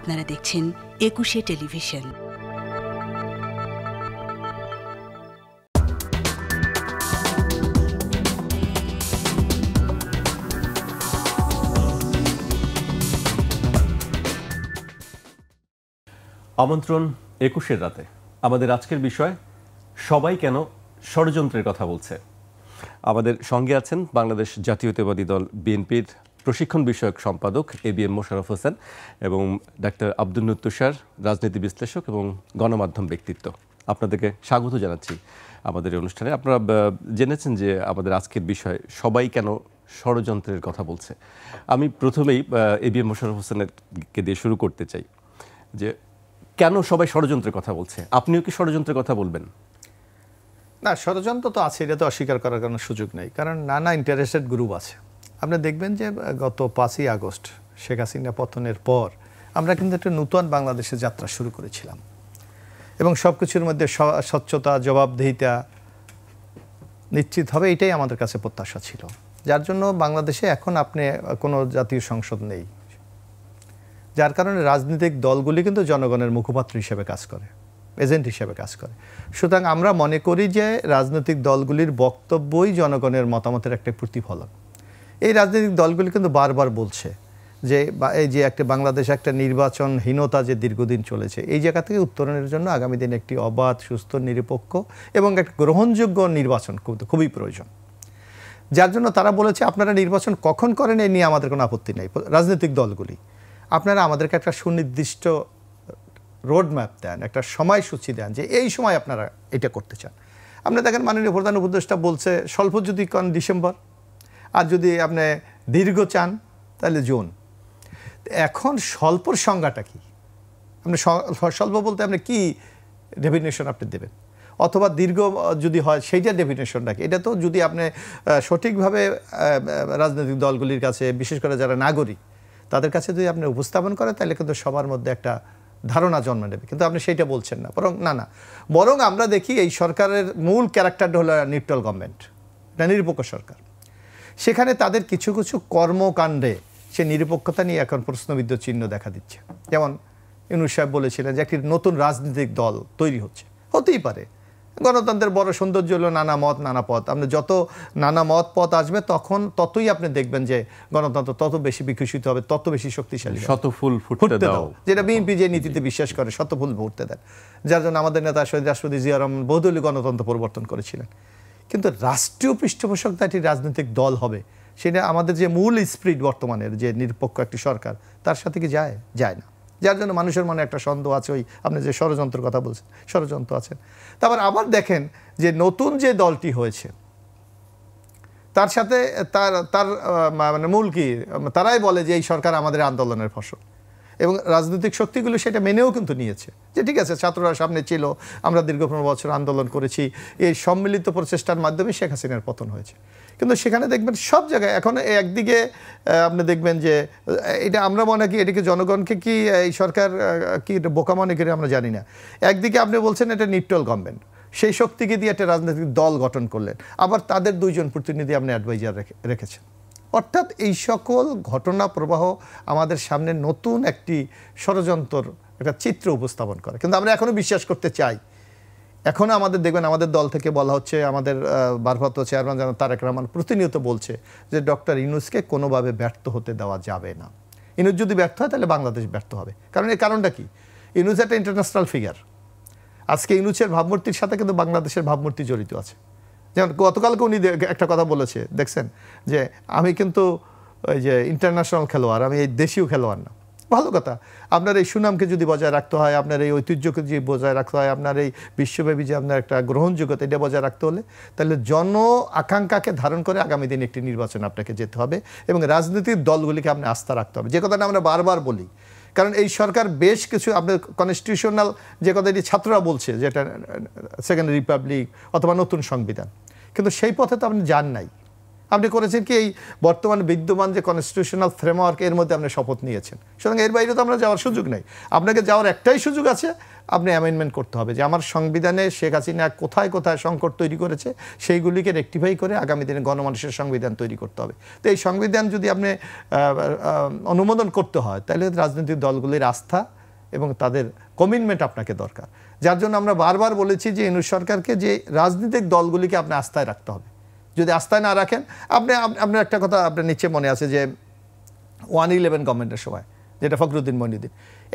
আপনারা দেখছেন একুশে টেলিভিশন। আমন্ত্রণ একুশের রাতে। আমাদের আজকের বিষয় সবাই কেন ষড়যন্ত্রের কথা বলছে। আমাদের সঙ্গে আছেন বাংলাদেশ জাতীয়তাবাদী দল বিএনপির প্রশিক্ষণ বিষয়ক সম্পাদক ABM মোশাররফ হোসেন এবং ডাক্তার আব্দুল নূর তুষার, রাজনীতি বিশ্লেষক এবং গণমাধ্যম ব্যক্তিত্ব। আপনাদেরকে স্বাগত জানাচ্ছি আমাদের এই অনুষ্ঠানে। আপনারা জেনেছেন যে আমাদের আজকের বিষয় সবাই কেন ষড়যন্ত্রের কথা বলছে। আমি প্রথমেই ABM মোশাররফ হোসেনকে দিয়ে শুরু করতে চাই যে কেন সবাই ষড়যন্ত্রের কথা বলছে। আপনিও কি ষড়যন্ত্রের কথা বলবেন? না, ষড়যন্ত্র তো আছে, এটা তো অস্বীকার করার কোনো সুযোগ নেই, কারণ নানা ইন্টারেস্টেড গ্রুপ আছে। আপনি দেখবেন যে গত 5ই আগস্ট শেখ হাসিনা পতনের পর আমরা কিন্তু একটা নতুন বাংলাদেশের যাত্রা শুরু করেছিলাম এবং সব কিছুর মধ্যে স্বচ্ছতা, জবাবদিহিতা নিশ্চিত হবে, এটাই আমাদের কাছে প্রত্যাশা ছিল। যার জন্য বাংলাদেশে এখন আপনি কোনো জাতীয় সংসদ নেই, যার কারণে রাজনৈতিক দলগুলি কিন্তু জনগণের মুখপাত্র হিসেবে কাজ করে, এজেন্ট হিসেবে কাজ করে। সুতরাং আমরা মনে করি যে রাজনৈতিক দলগুলির বক্তব্যই জনগণের মতামতের একটা প্রতিফলন। এই রাজনৈতিক দলগুলি কিন্তু বারবার বলছে যে এই যে একটা বাংলাদেশ একটা নির্বাচনহীনতা যে দীর্ঘদিন চলেছে, এই জায়গা থেকে উত্তরণের জন্য আগামী দিনে একটি অবাধ, সুস্থ, নিরপেক্ষ এবং একটা গ্রহণযোগ্য নির্বাচন খুবই প্রয়োজন। যার জন্য তারা বলেছে আপনারা নির্বাচন কখন করেন এই নিয়ে আমাদের কোনো আপত্তি নেই। রাজনৈতিক দলগুলি আপনারা আমাদেরকে একটা সুনির্দিষ্ট রোডম্যাপ দেন, একটা সময়সূচি দেন যে এই সময় আপনারা এটা করতে চান। আপনারা দেখেন মাননীয় প্রধান উপদেষ্টা বলছে স্বল্প যদি কন ডিসেম্বর, আর যদি আপনি দীর্ঘ চান তাহলে জুন। এখন স্বল্পর সংজ্ঞাটা কি? আপনি স্বল্প বলতে আপনি কি ডেফিনেশন আপনি দেবেন, অথবা দীর্ঘ যদি হয় সেইটা ডেফিনেশনটা কি? এটা তো যদি আপনি সঠিকভাবে রাজনৈতিক দলগুলির কাছে, বিশেষ করে যারা নাগরিক, তাদের কাছে যদি আপনি উপস্থাপন করেন তাহলে কিন্তু সবার মধ্যে একটা ধারণা জন্ম নেবে। কিন্তু আপনি সেইটা বলছেন না, বরং আমরা দেখি এই সরকারের মূল ক্যারেক্টারটা হলো নিউট্রাল গভর্নমেন্ট, এটা নিরপেক্ষ সরকার। সেখানে তাদের কিছু কিছু কর্মকাণ্ডে সে নিরপেক্ষতা নিয়ে এখন প্রশ্নবিদ্ধ চিহ্ন দেখা দিচ্ছে। যেমন ইউনূস সাহেব বলেছিলেন যে একটি নতুন রাজনৈতিক দল তৈরি হচ্ছে, হতেই পারে। গণতন্ত্রের বড় সৌন্দর্য হলো নানা মত, নানা পথ। আপনি যত নানা মত পথ আসবে ততই আপনি দেখবেন যে গণতন্ত্র তত বেশি বিকশিত হবে, তত বেশি শক্তিশালী। শতফুল ফুটতে দাও, যেটা বিএনপি যে নীতিতে বিশ্বাস করে, শতফুল ফুটতে দেন। যার জন্য আমাদের নেতা শহীদ রাষ্ট্রপতি জিয়া রহমান বহুদলীয় গণতন্ত্র প্রবর্তন করেছিলেন। কিন্তু রাষ্ট্রীয় পৃষ্ঠপোষকতা একটি রাজনৈতিক দল হবে, সেটা আমাদের যে মূল স্পিরিট বর্তমানের যে নিরপেক্ষ একটি সরকার, তার সাথে কি যায় না। যার জন্য মানুষের মনে একটা সন্দেহ আছে। ওই আপনি যে ষড়যন্ত্রের কথা বলছেন, ষড়যন্ত্র আছেন। তারপর আবার দেখেন যে নতুন যে দলটি হয়েছে তার সাথে তার মানে মূল কি, তারাই বলে যে এই সরকার আমাদের আন্দোলনের ফসল, এবং রাজনৈতিক শক্তিগুলো সেটা মেনেও কিন্তু নিয়েছে যে ঠিক আছে, ছাত্ররা সামনে ছিল, আমরা দীর্ঘ 15 বছর আন্দোলন করেছি, এই সম্মিলিত প্রচেষ্টার মাধ্যমে শেখ হাসিনার পতন হয়েছে। কিন্তু সেখানে দেখবেন সব জায়গায় এখন একদিকে আপনি দেখবেন যে এটা আমরা মনে কি এটাকে জনগণকে কি এই সরকার কি বোকা মনে করে আমরা জানি না। একদিকে আপনি বলছেন এটা নিউট্রাল গভর্নমেন্ট, সেই শক্তিকে দিয়ে একটা রাজনৈতিক দল গঠন করলেন, আবার তাদের 2 জন প্রতিনিধি আপনি অ্যাডভাইজার রেখেছেন। অর্থাৎ এই সকল ঘটনা প্রবাহ আমাদের সামনে নতুন একটি ষড়যন্ত্র একটা চিত্র উপস্থাপন করে। কিন্তু আমরা এখনও বিশ্বাস করতে চাই। এখনও আমাদের দেখবেন আমাদের দল থেকে বলা হচ্ছে, আমাদের ভারপ্রাপ্ত চেয়ারম্যান যেন তারেক রহমান প্রতিনিয়ত বলছে যে ডক্টর ইউনূসকে কোনোভাবে ব্যর্থ হতে দেওয়া যাবে না। ইউনূস যদি ব্যর্থ হয় তাহলে বাংলাদেশ ব্যর্থ হবে। কারণ এর কারণটা কি? ইউনূস একটা ইন্টারন্যাশনাল ফিগার। আজকে ইউনূসের ভাবমূর্তির সাথে কিন্তু বাংলাদেশের ভাবমূর্তি জড়িত আছে। যেমন গতকালকে উনি একটা কথা বলেছে, দেখছেন যে আমি কিন্তু ওই যে ইন্টারন্যাশনাল খেলোয়াড়, আমি এই দেশীয় খেলোয়াড় না। ভালো কথা। আপনার এই সুনামকে যদি বজায় রাখতে হয়, আপনার এই ঐতিহ্যকে যদি বজায় রাখতে হয়, আপনার এই বিশ্বব্যাপী যে আপনার একটা গ্রহণযোগ্যতা, এটা বজায় রাখতে হলে তাহলে জন আকাঙ্ক্ষাকে ধারণ করে আগামী দিনে একটি নির্বাচন আপনাকে যেতে হবে এবং রাজনৈতিক দলগুলিকে আপনি আস্থা রাখতে হবে, যে কথাটা আমরা বারবার বলি। কারণ এই সরকার বেশ কিছু আপনার কনস্টিটিউশনাল যে কথাটি ছাত্ররা বলছে, যেটা সেকেন্ড রিপাবলিক অথবা নতুন সংবিধান, কিন্তু সেই পথে তো আপনি যান নাই। আপনি করেছেন কি এই বর্তমান বিদ্যমান যে কনস্টিটিউশনাল ফ্রেমওয়ার্ক এর মধ্যে আপনি শপথ নিয়েছেন, সুতরাং এর বাইরে তো আমরা যাওয়ার সুযোগ নেই। আপনাকে যাওয়ার একটাই সুযোগ আছে, আপনি অ্যামেন্ডমেন্ট করতে হবে যে আমার সংবিধানে শেখ হাসিনা কোথায় কোথায় সংকট তৈরি করেছে সেইগুলিকে রেকটিফাই করে আগামী দিনে গণমানুষের সংবিধান তৈরি করতে হবে। তো এই সংবিধান যদি আপনি অনুমোদন করতে হয় তাহলে রাজনৈতিক দলগুলির আস্থা এবং তাদের কমিটমেন্ট আপনাকে দরকার। যার জন্য আমরা বারবার বলেছি যে ইউনূস সরকারকে যে রাজনৈতিক দলগুলিকে আপনি আস্থায় রাখতে হবে। যদি আস্থায় না রাখেন, আপনার একটা কথা আপনার নিচে মনে আছে যে 111 গভর্নমেন্টের সময় যেটা ফখরুদ্দিন মইনুদ্দিন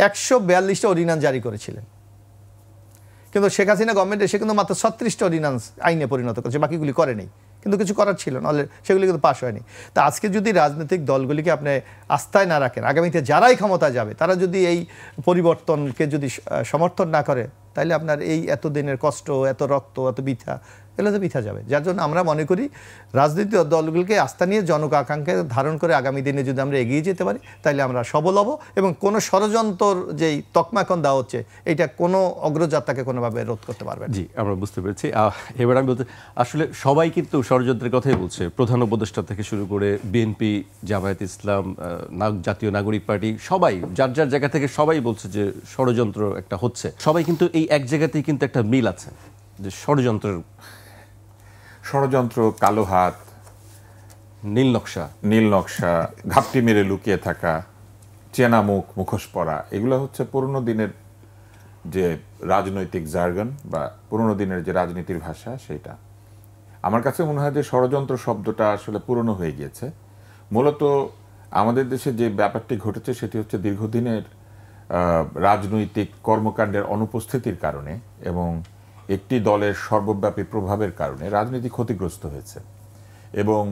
142টা অর্ডিন্যান্স জারি করেছিলেন, কিন্তু শেখ হাসিনা গভর্নমেন্ট এসে কিন্তু মাত্র 36টা অর্ডিন্যান্স আইনে পরিণত করেছে, বাকিগুলি করেনি। কিন্তু কিছু করার ছিল না, সেগুলি কিন্তু পাশ হয়নি। তা আজকে যদি রাজনৈতিক দলগুলিকে আপনি আস্থায় না রাখেন, আগামীতে যারাই ক্ষমতা যাবে তারা যদি এই পরিবর্তনকে যদি সমর্থন না করে, তাহলে আপনার এই এত দিনের কষ্ট, এত রক্ত, এত বৃথা, এগুলো তো বৃথা যাবে। যার জন্য আমরা মনে করি রাজনৈতিক দলগুলিকে আস্থা নিয়ে জনক আকাঙ্ক্ষা ধারণ করে আগামী দিনে যদি আমরা এগিয়ে যেতে পারি, তাহলে আমরা সবল হব এবং কোনো ষড়যন্ত্র যেই তকমা এখন দেওয়া হচ্ছে এটা কোনো অগ্রযাত্রাকে কোনোভাবে রোধ করতে পারবে না। জি, আমরা বুঝতে পেরেছি। এবার আমি বলতে আসলে সবাই কিন্তু ষড়যন্ত্রের কথাই বলছে, প্রধান উপদেষ্টা থেকে শুরু করে বিএনপি, জামায়াত ইসলাম, জাতীয় নাগরিক পার্টি, সবাই যার যার জায়গা থেকে সবাই বলছে যে ষড়যন্ত্র একটা হচ্ছে। সবাই কিন্তু এই এক জায়গাতেই কিন্তু একটা মিল আছে যে ষড়যন্ত্র, কালো হাত, নীল নকশা, ঘাপটি মেরে লুকিয়ে থাকা, চেনা মুখ, মুখোশ পরা, এগুলো হচ্ছে পুরনো দিনের যে রাজনৈতিক জার্গন বা পুরনো দিনের যে রাজনীতির ভাষা, সেটা আমার কাছে মনে হয় যে ষড়যন্ত্র শব্দটা আসলে পুরনো হয়ে গিয়েছে। মূলত আমাদের দেশে যে ব্যাপারটি ঘটেছে সেটি হচ্ছে দীর্ঘদিনের রাজনৈতিক কর্মকাণ্ডের অনুপস্থিতির কারণে এবং একটি দলের সর্বব্যাপী প্রভাবের কারণে রাজনীতি ক্ষতিগ্রস্ত হয়েছে। এবং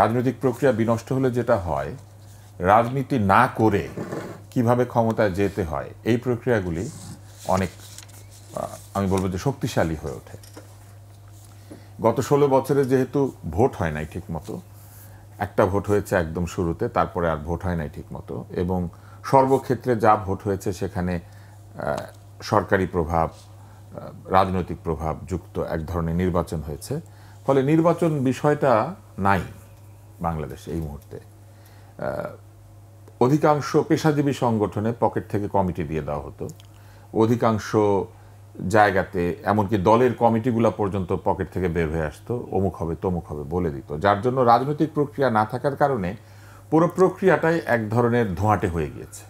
রাজনৈতিক প্রক্রিয়া বিনষ্ট হলে যেটা হয়, রাজনীতি না করে কিভাবে ক্ষমতায় যেতে হয় এই প্রক্রিয়াগুলি অনেক আমি বলবো যে শক্তিশালী হয়ে ওঠে। গত 16 বছরে যেহেতু ভোট হয় নাই ঠিক মতো, একটা ভোট হয়েছে একদম শুরুতে, তারপরে আর ভোট হয় নাই ঠিক মতো, এবং সর্বক্ষেত্রে যা ভোট হয়েছে সেখানে সরকারি প্রভাব, রাজনৈতিক প্রভাব যুক্ত এক ধরনের নির্বাচন হয়েছে। ফলে নির্বাচন বিষয়টা নাই বাংলাদেশে এই মুহূর্তে। অধিকাংশ পেশাজীবী সংগঠনে পকেট থেকে কমিটি দিয়ে দেওয়া হতো, অধিকাংশ জায়গাতে এমনকি দলের কমিটিগুলো পর্যন্ত পকেট থেকে বের হয়ে আসতো, অমুক হবে তমুক হবে বলে দিত। যার জন্য রাজনৈতিক প্রক্রিয়া না থাকার কারণে পুরো প্রক্রিয়াটাই এক ধরনের ধোঁয়াটে হয়ে গিয়েছে।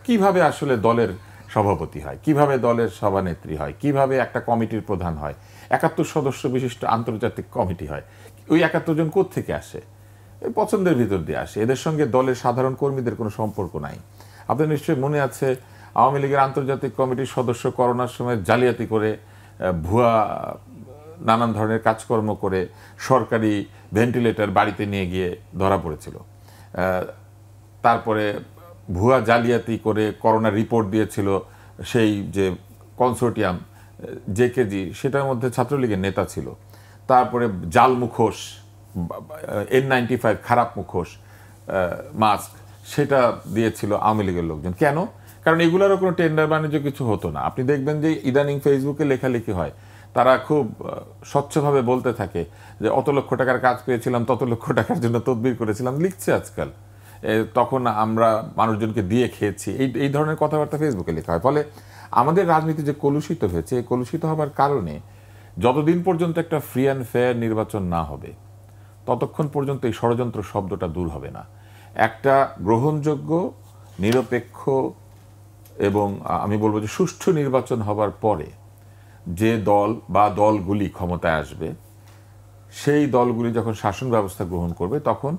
কিভাবে আসলে দলের সভাপতি হয়, কিভাবে দলের সভানেত্রী হয়, কিভাবে একটা কমিটির প্রধান হয়, 71 সদস্য বিশিষ্ট আন্তর্জাতিক কমিটি হয়, ওই 71 জন কোত্থেকে আসে? পছন্দের ভিতর দিয়ে আসে, এদের সঙ্গে দলের সাধারণ কর্মীদের কোনো সম্পর্ক নাই। আপনার নিশ্চয়ই মনে আছে আওয়ামী লীগের আন্তর্জাতিক কমিটির সদস্য করোনার সময় জালিয়াতি করে, ভুয়া নানান ধরনের কাজকর্ম করে সরকারি ভেন্টিলেটর বাড়িতে নিয়ে গিয়ে ধরা পড়েছিল। তারপরে ভুয়া জালিয়াতি করে করোনা রিপোর্ট দিয়েছিল সেই যে কনসোর্টিয়াম জেকেজি, সেটার মধ্যে ছাত্রলীগের নেতা ছিল। তারপরে জাল মুখোশ, N95 খারাপ মুখোশ, মাস্ক, সেটা দিয়েছিল আওয়ামী লীগের লোকজন। কেন? কারণ এগুলোরও কোনো টেন্ডার বাণিজ্য কিছু হতো না। আপনি দেখবেন যে ইদানিং ফেসবুকে লেখালেখি হয়, তারা খুব স্বচ্ছভাবে বলতে থাকে যে অত লক্ষ টাকার কাজ পেয়েছিলাম, তত লক্ষ টাকার জন্য তদবির করেছিলাম, লিখছে আজকাল, তখন আমরা মানুষজনকে দিয়ে খেয়েছি, এই ধরনের কথাবার্তা ফেসবুকে লেখা হয়। ফলে আমাদের রাজনীতি যে কলুষিত হয়েছে, এই কলুষিত হবার কারণে যতদিন পর্যন্ত একটা ফ্রি অ্যান্ড ফেয়ার নির্বাচন না হবে ততক্ষণ পর্যন্ত এই ষড়যন্ত্র শব্দটা দূর হবে না। একটা গ্রহণযোগ্য, নিরপেক্ষ এবং আমি বলবো যে সুষ্ঠু নির্বাচন হবার পরে যে দল বা দলগুলি ক্ষমতায় আসবে, সেই দলগুলি যখন শাসন ব্যবস্থা গ্রহণ করবে তখন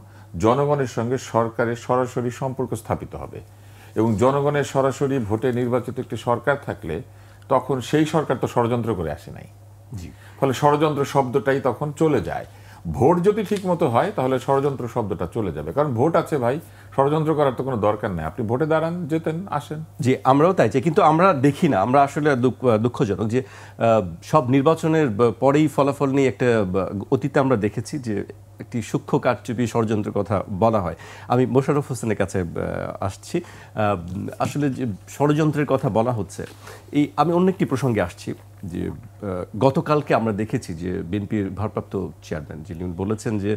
জনগণের সঙ্গে সরকারের সরাসরি সম্পর্ক স্থাপিত হবে এবং জনগণের সরাসরি ভোটে নির্বাচিত একটি সরকার থাকলে তখন সেই সরকার তো ষড়যন্ত্র করে আসে নাই। ফলে ষড়যন্ত্র শব্দটাই তখন চলে যায়। ভোট যদি ঠিক মতো হয় তাহলে ষড়যন্ত্র শব্দটা চলে যাবে, কারণ ভোট আছে ভাই, ষড়যন্ত্র করার তো কোনো দরকার নেই। আপনি ভোটে দাঁড়ান, যেতেন, আসেন। জি, আমরাও তাই চাই, কিন্তু আমরা দেখি না। আমরা আসলে দুঃখজনক যে সব নির্বাচনের পরেই ফলাফল নিয়ে একটা অতীতে আমরা দেখেছি যে একটি সূক্ষ্ম কারচুপি ষড়যন্ত্রের কথা বলা হয়। আমি মোশাররফ হোসেনের কাছে আসছি। আসলে যে ষড়যন্ত্রের কথা বলা হচ্ছে, আমি অন্য একটি প্রসঙ্গে আসছি যে গতকালকে আমরা দেখেছি যে বিএনপির ভারপ্রাপ্ত চেয়ারম্যান যিনি বলেছেন যে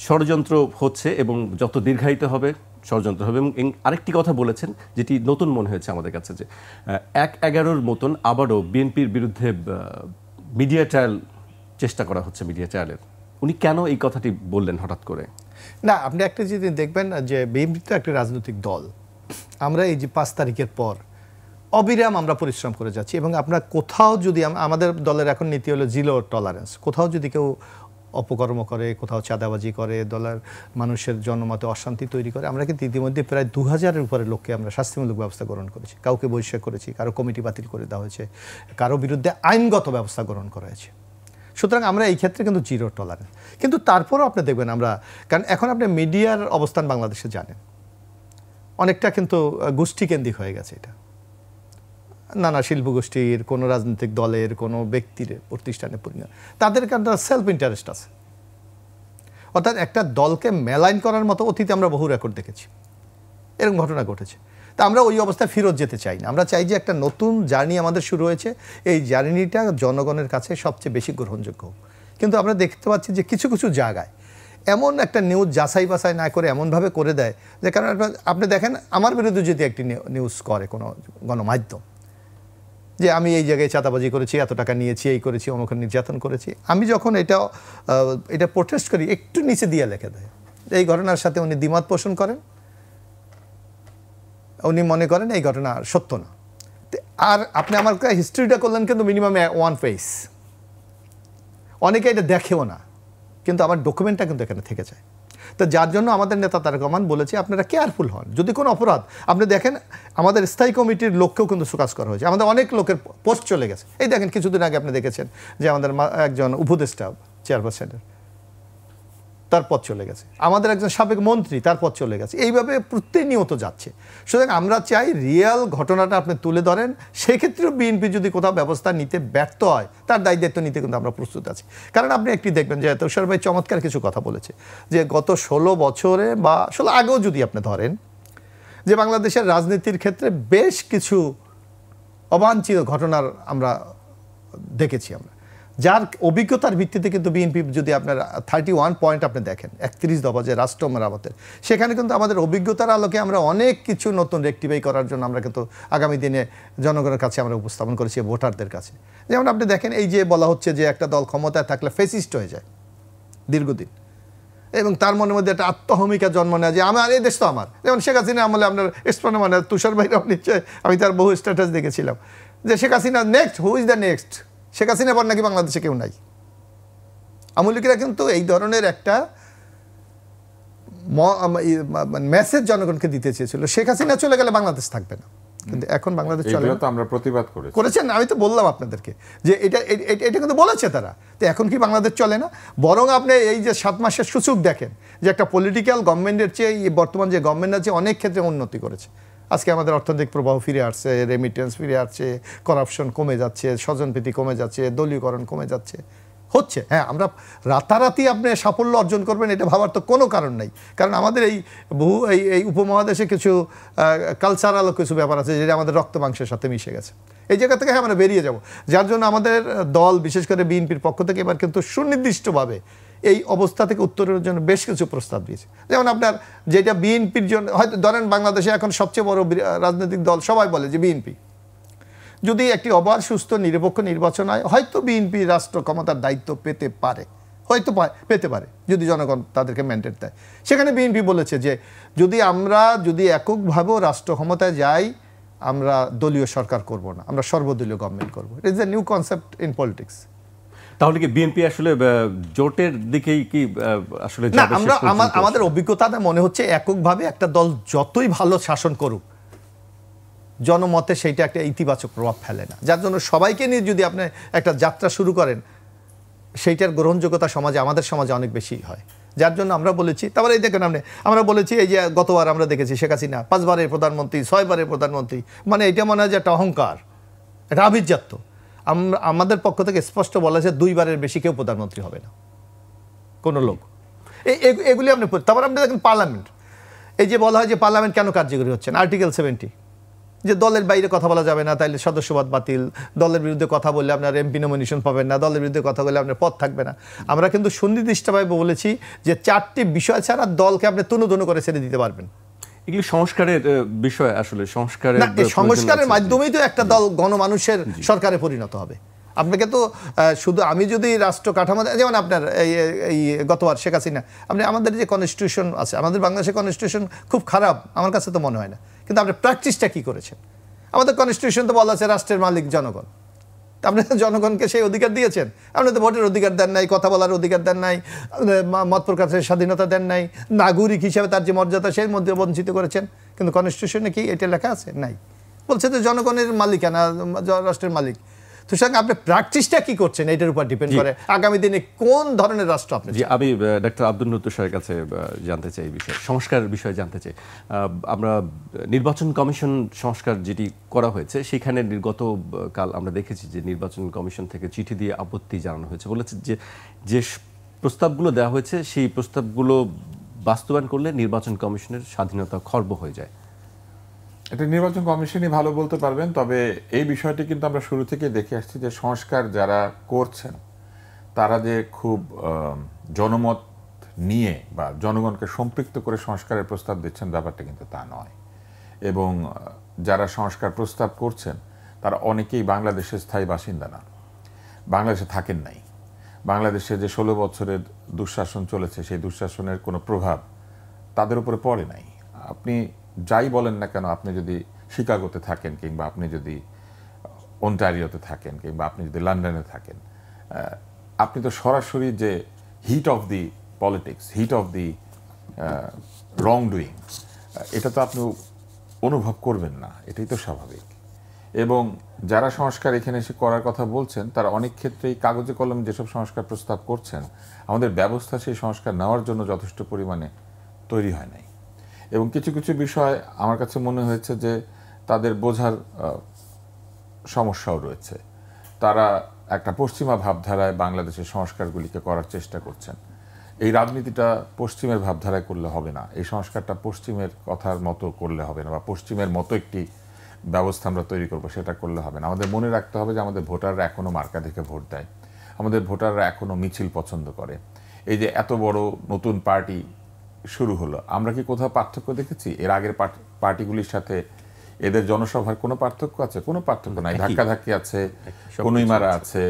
ষড়যন্ত্র হচ্ছে এবং যত দীর্ঘায়িত হবে ষড়যন্ত্র হবে। এবং আরেকটি কথা বলেছেন যেটি নতুন মনে হয়েছে আমাদের কাছে, যে 1/11 মতন আবারও বিএনপির বিরুদ্ধে মিডিয়া ট্রায়াল চেষ্টা করা হচ্ছে, মিডিয়া ট্রায়ালের। উনি কেন এই কথাটি বললেন হঠাৎ করে? না, আপনি একটা জিনিস দেখবেন যে বিএনপি তো একটা রাজনৈতিক দল। আমরা এই যে 5 তারিখের পর অবিরাম আমরা পরিশ্রম করে যাচ্ছি, এবং আমরা কোথাও যদি আমাদের দলের এখন নীতি হলো জিরো টলারেন্স। কোথাও যদি কেউ অপকর্ম করে, কোথাও চাঁদাবাজি করে, দলের মানুষের জনমতে অশান্তি তৈরি করে, আমরা কিন্তু ইতিমধ্যে প্রায় 2000-এর উপরে লোককে আমরা শাস্তিমূলক ব্যবস্থা গ্রহণ করেছি। কাউকে বহিষ্কার করেছি, কারো কমিটি বাতিল করে দেওয়া হয়েছে, কারো বিরুদ্ধে আইনগত ব্যবস্থা গ্রহণ করা হয়েছে। সুতরাং আমরা এই ক্ষেত্রে কিন্তু জিরো টলারেন্স। কিন্তু তারপরেও আপনি দেখবেন আমরা, কারণ এখন আপনি মিডিয়ার অবস্থান বাংলাদেশে জানেন, অনেকটা কিন্তু গোষ্ঠীকেন্দ্রিক হয়ে গেছে। এটা নানা শিল্প গোষ্ঠীর, কোনো রাজনৈতিক দলের, কোনো ব্যক্তির, প্রতিষ্ঠানের তাদের একটা সেলফ ইন্টারেস্ট আছে। অর্থাৎ একটা দলকে মেলাইন করার মতো অতীতে আমরা বহু রেকর্ড দেখেছি, এরকম ঘটনা ঘটেছে। তা আমরা ওই অবস্থায় ফেরত যেতে চাই না। আমরা চাই যে একটা নতুন জার্নি আমাদের শুরু হয়েছে, এই জার্নিটা জনগণের কাছে সবচেয়ে বেশি গ্রহণযোগ্য হোক। কিন্তু আমরা দেখতে পাচ্ছি যে কিছু কিছু জায়গায় এমন একটা নিউজ যাচাই বাছাই না করে এমনভাবে করে দেয় যে, কারণ আপনি দেখেন আমার বিরুদ্ধে যদি একটি নিউজ করে কোনো গণমাধ্যম যে আমি এই জায়গায় চাঁদাবাজি করেছি, এত টাকা নিয়েছি, এই করেছি, অমুক নির্যাতন করেছি, আমি যখন এটা প্রোটেস্ট করি, একটু নিচে দিয়ে লিখে দেয় এই ঘটনার সাথে উনি দ্বিমত পোষণ করেন, উনি মনে করেন এই ঘটনা সত্য না। আর আপনি আমার হিস্ট্রিটা করলেন কিন্তু মিনিমাম 1 পেজ। অনেকে এটা দেখেও না, কিন্তু আমার ডকুমেন্টটা কিন্তু এখানে থেকে যায়। তো যার জন্য আমাদের নেতা তারেক রহমান বলেছে আপনারা কেয়ারফুল হন। যদি কোনো অপরাধ আপনি দেখেন, আমাদের স্থায়ী কমিটির লোককেও কিন্তু সুকাজ করা হয়েছে, আমাদের অনেক লোকের পোস্ট চলে গেছে। এই দেখেন কিছুদিন আগে আপনি দেখেছেন যে আমাদের একজন উপদেষ্টা চেয়ারপারসনের তার পদ চলে গেছে, আমাদের একজন সাবেক মন্ত্রী তার পদ চলে গেছে, এইভাবে প্রতিনিয়ত যাচ্ছে। সুতরাং আমরা চাই রিয়েল ঘটনাটা আপনি তুলে ধরেন। সেক্ষেত্রেও বিএনপি যদি কোথাও ব্যবস্থা নিতে ব্যর্থ হয়, তার দায়িত্ব নিতে কিন্তু আমরা প্রস্তুত আছি। কারণ আপনি একটি দেখবেন যে তুষার ভাই চমৎকার কিছু কথা বলেছে, যে গত 16 বছরে বা 16 আগেও যদি আপনি ধরেন, যে বাংলাদেশের রাজনীতির ক্ষেত্রে বেশ কিছু অবাঞ্ছিত ঘটনার আমরা দেখেছি, আমরা যার অভিজ্ঞতার ভিত্তিতে কিন্তু বিএনপি, যদি আপনার 31 পয়েন্ট আপনি দেখেন 31 দফা যে রাষ্ট্র মেরামতের, সেখানে কিন্তু আমাদের অভিজ্ঞতার আলোকে আমরা অনেক কিছু নতুন রেকটিফাই করার জন্য আমরা কিন্তু আগামী দিনে জনগণের কাছে আমরা উপস্থাপন করেছি, ভোটারদের কাছে। যেমন আপনি দেখেন, এই যে বলা হচ্ছে যে একটা দল ক্ষমতায় থাকলে ফেসিস্ট হয়ে যায় দীর্ঘদিন, এবং তার মনের মধ্যে একটা আত্মহমিকা জন্ম নেয় যে আমার এই দেশ তো আমার। যেমন শেখ হাসিনা আমলে আপনার স্পষ্ট মানে তুষার ভাই নিশ্চয় আমি তার বহু স্ট্যাটাস দেখেছিলাম যে Sheikh Hasina next, who is the next, Sheikh Hasina পর নাকি বাংলাদেশে কেউ নাই। আওয়ামী লীগেরা কিন্তু এই ধরনের একটা মেসেজ জনগণকে দিতে চেয়েছিল, শেখ হাসিনা চলে গেলে বাংলাদেশ থাকবে না। কিন্তু এখন বাংলাদেশ চলে না। তো আমরা প্রতিবাদ করেছেন, আমি তো বললাম আপনাদেরকে যে এটা কিন্তু বলেছে তারা। তো এখন কি বাংলাদেশ চলে না? বরং আপনি এই যে 7 মাসের সূচক দেখেন যে একটা পলিটিক্যাল গভর্নমেন্টের চেয়ে বর্তমান যে গভর্নমেন্ট আছে অনেক ক্ষেত্রে উন্নতি করেছে। আজকে আমাদের অর্থনৈতিক প্রবাহ ফিরে আসছে, রেমিটেন্স ফিরে আসছে, করাপশন কমে যাচ্ছে, স্বজনপ্রীতি কমে যাচ্ছে, দলীয়করণ কমে যাচ্ছে, হচ্ছে। হ্যাঁ, আমরা রাতারাতি আপনি সাফল্য অর্জন করবেন এটা ভাবার তো কোনো কারণ নেই। কারণ আমাদের এই উপমহাদেশে কিছু কালচারাল কিছু ব্যাপার আছে যেটা আমাদের রক্ত মাংসের সাথে মিশে গেছে। এই জায়গা থেকে আমরা বেরিয়ে যাব, যার জন্য আমাদের দল বিশেষ করে বিএনপির পক্ষ থেকে এবার কিন্তু সুনির্দিষ্টভাবে এই অবস্থা থেকে উত্তরের জন্য বেশ কিছু প্রস্তাব দিয়েছে। যেমন আপনার যেটা বিএনপির জন্য, হয়তো ধরেন বাংলাদেশে এখন সবচেয়ে বড় রাজনৈতিক দল সবাই বলে যে বিএনপি, যদি একটি অবাধ সুস্থ নিরপেক্ষ নির্বাচন হয় হয়তো বিএনপি রাষ্ট্র ক্ষমতার দায়িত্ব পেতে পারে, হয়তো পেতে পারে যদি জনগণ তাদেরকে ম্যান্ডেট দেয়। সেখানে বিএনপি বলেছে যে আমরা যদি এককভাবেও রাষ্ট্র ক্ষমতায় যাই, আমরা দলীয় সরকার করব না, আমরা সর্বদলীয় গভর্নমেন্ট করবো। It is a new concept in politics. তাহলে কি বিএনপি আসলে জোটের দিকেই কি আসলে না? আমাদের অভিজ্ঞতাতে মনে হচ্ছে এককভাবে একটা দল যতই ভালো শাসন করুক, জনমতে সেইটা একটা ইতিবাচক প্রভাব ফেলে না। যার জন্য সবাইকে নিয়ে যদি আপনি একটা যাত্রা শুরু করেন, সেইটার গ্রহণযোগ্যতা আমাদের সমাজে অনেক বেশি হয়। যার জন্য আমরা বলেছি, তারপরে এই দেখেন আমরা বলেছি এই যে গতবার আমরা দেখেছি শেখ হাসিনা 5 বারের প্রধানমন্ত্রী, 6 বারের প্রধানমন্ত্রী, মানে এটা মনে হয় যে একটা অহংকার, একটা আভিজাত্য। আমাদের পক্ষ থেকে স্পষ্ট বলা আছে 2 বারের বেশি কেউ প্রধানমন্ত্রী হবে না কোনো লোক। এগুলি তারপর আপনি দেখেন পার্লামেন্ট, এই যে বলা হয় যে পার্লামেন্ট কেন কার্যকরী হচ্ছে না, আর্টিকেল 70 যে দলের বাইরে কথা বলা যাবে না, তাইলে সদস্যপদ বাতিল, দলের বিরুদ্ধে কথা বললে আপনার এমপি নমিনেশন পাবেন না, দলের বিরুদ্ধে কথা বললে আপনার পদ থাকবে না। আমরা কিন্তু সুনির্দিষ্টভাবে বলেছি যে 4টি বিষয় ছাড়া দলকে আপনি তুনুধনু করে ছেড়ে দিতে পারবেন। এগুলি সংস্কারের বিষয়, আসলে সংস্কারের না, এই সংস্কারের মাধ্যমেই তো একটা দল গণমানুষের সরকারে পরিণত হবে। আপনাকে তো শুধু আমি যদি রাষ্ট্র কাঠামো, যেমন আপনার এই গতবার শেখ হাসিনা, আপনি আমাদের যে কনস্টিটিউশন আছে, আমাদের বাংলাদেশের কনস্টিটিউশন খুব খারাপ আমার কাছে তো মনে হয় না, কিন্তু আপনি প্র্যাকটিসটা কি করেছেন? আমাদের কনস্টিটিউশন তো বলা আছে রাষ্ট্রের মালিক জনগণ। আপনি জনগণকে সেই অধিকার দিয়েছেন? আপনি তো ভোটের অধিকার দেন নাই, কথা বলার অধিকার দেন নাই, মত প্রকাশের স্বাধীনতা দেন নাই, নাগরিক হিসেবে তার যে মর্যাদা সেই মধ্যে বঞ্চিত করেছেন। কিন্তু কনস্টিটিউশনে কি এটা লেখা আছে? নাই। বলছে যে জনগণের মালিকানা, রাষ্ট্রের মালিক। তো সঙ্গে আপনি প্র্যাকটিসটা কি করছেন এটার উপর ডিপেন্ড করে আগামী দিনে কোন ধরনের রাষ্ট্র আপনি। আমি ডক্টর আব্দুল নূর তুষারের কাছে জানতে চাই এই বিষয়ে, সংস্কারের বিষয়ে জানতে চাই। আমরা নির্বাচন কমিশন সংস্কার যেটি করা হয়েছে, সেখানে গতকাল আমরা দেখেছি যে নির্বাচন কমিশন থেকে চিঠি দিয়ে আপত্তি জানানো হয়েছে। বলেছে যে প্রস্তাবগুলো দেওয়া হয়েছে সেই প্রস্তাবগুলো বাস্তবায়ন করলে নির্বাচন কমিশনের স্বাধীনতা খর্ব হয়ে যায়। এটা নির্বাচন কমিশনই ভালো বলতে পারবেন। তবে এই বিষয়টি কিন্তু আমরা শুরু থেকে দেখে আসছি যে সংস্কার যারা করছেন তারা যে খুব জনমত নিয়ে বা জনগণকে সম্পৃক্ত করে সংস্কারের প্রস্তাব দিচ্ছেন, ব্যাপারটা কিন্তু তা নয়। এবং যারা সংস্কার প্রস্তাব করছেন তারা অনেকেই বাংলাদেশের স্থায়ী বাসিন্দা না, বাংলাদেশে থাকেন নাই। বাংলাদেশে যে 16 বছরের দুঃশাসন চলেছে সেই দুঃশাসনের কোনো প্রভাব তাদের উপরে পড়ে নাই। আপনি যাই বলেন না কেন, আপনি যদি শিকাগোতে থাকেন কিংবা আপনি যদি অন্টারিওতে থাকেন কিংবা আপনি যদি লন্ডনে থাকেন, আপনি তো সরাসরি যে heat of the politics, heat of the wrong doing, এটা তো আপনি অনুভব করবেন না, এটাই তো স্বাভাবিক। এবং যারা সংস্কার এখানে এসে করার কথা বলছেন তারা অনেক ক্ষেত্রেই কাগজে কলমে যেসব সংস্কার প্রস্তাব করছেন, আমাদের ব্যবস্থা সেই সংস্কার নেওয়ার জন্য যথেষ্ট পরিমাণে তৈরি হয় নাই। এবং কিছু কিছু বিষয় আমার কাছে মনে হয়েছে যে তাদের বোঝার সমস্যাও রয়েছে। তারা একটা পশ্চিমা ভাবধারায় বাংলাদেশের সংস্কারগুলিকে করার চেষ্টা করছেন। এই রাজনীতিটা পশ্চিমের ভাবধারায় করলে হবে না, এই সংস্কারটা পশ্চিমের কথার মতো করলে হবে না, বা পশ্চিমের মতো একটি ব্যবস্থা আমরা তৈরি করবো সেটা করলে হবে না। আমাদের মনে রাখতে হবে যে আমাদের ভোটাররা এখনও মার্কা দেখে ভোট দেয়, আমাদের ভোটাররা এখনও মিছিল পছন্দ করে। এই যে এত বড় নতুন পার্টি শুরু হলো, আমরা কি কোথাও পার্থক্য দেখেছি? এর আগের পার্টিগুলির সাথে এদের জনসভার কোনো পার্থক্য আছে? কোনো পার্থক্য নাই। ধাক্কাধাক্কি আছে, কনুইমারা আছে,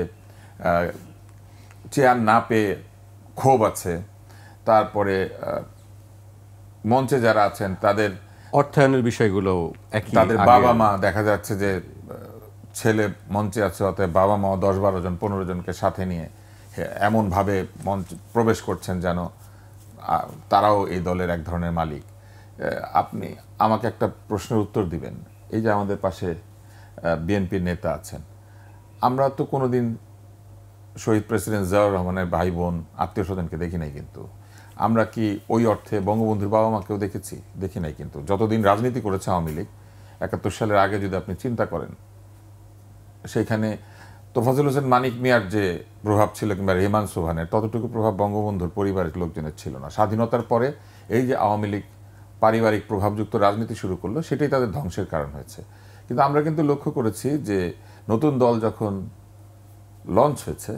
চেয়ার না পেয়ে ক্ষোভ আছে, তারপরে মঞ্চে যারা আছেন তাদের অর্থায়নের বিষয়গুলো, তাদের বাবা মা দেখা যাচ্ছে যে ছেলে মঞ্চে আছে, অতএব বাবা মা 10-12 জন 15 জনকে সাথে নিয়ে এমনভাবে মঞ্চ প্রবেশ করছেন যেন তারাও এই দলের এক ধরনের মালিক। আপনি আমাকে একটা প্রশ্নের উত্তর দিবেন, এই যে আমাদের পাশে বিএনপির নেতা আছেন, আমরা তো কোনোদিন শহীদ প্রেসিডেন্ট জিয়াউর রহমানের ভাই বোন আত্মীয় স্বজনকে দেখি নাই, কিন্তু আমরা কি ওই অর্থে বঙ্গবন্ধুর বাবা মাকেও দেখেছি? দেখি নাই। কিন্তু যতদিন রাজনীতি করেছে আওয়ামী লীগ, 71 সালের আগে যদি আপনি চিন্তা করেন, সেইখানে তোফাজ্জল হোসেন মানিক মিয়ার যে প্রভাব ছিল কিংবা রেহমান সোবহানের, ততটুকু প্রভাব বঙ্গবন্ধুর পরিবারের লোকজনের ছিল না। স্বাধীনতার পরে এই যে আওয়ামী লীগ পারিবারিক প্রভাবযুক্ত রাজনীতি শুরু করলো, সেটাই তাদের ধ্বংসের কারণ হয়েছে। কিন্তু আমরা কিন্তু লক্ষ্য করেছি যে নতুন দল যখন লঞ্চ হয়েছে,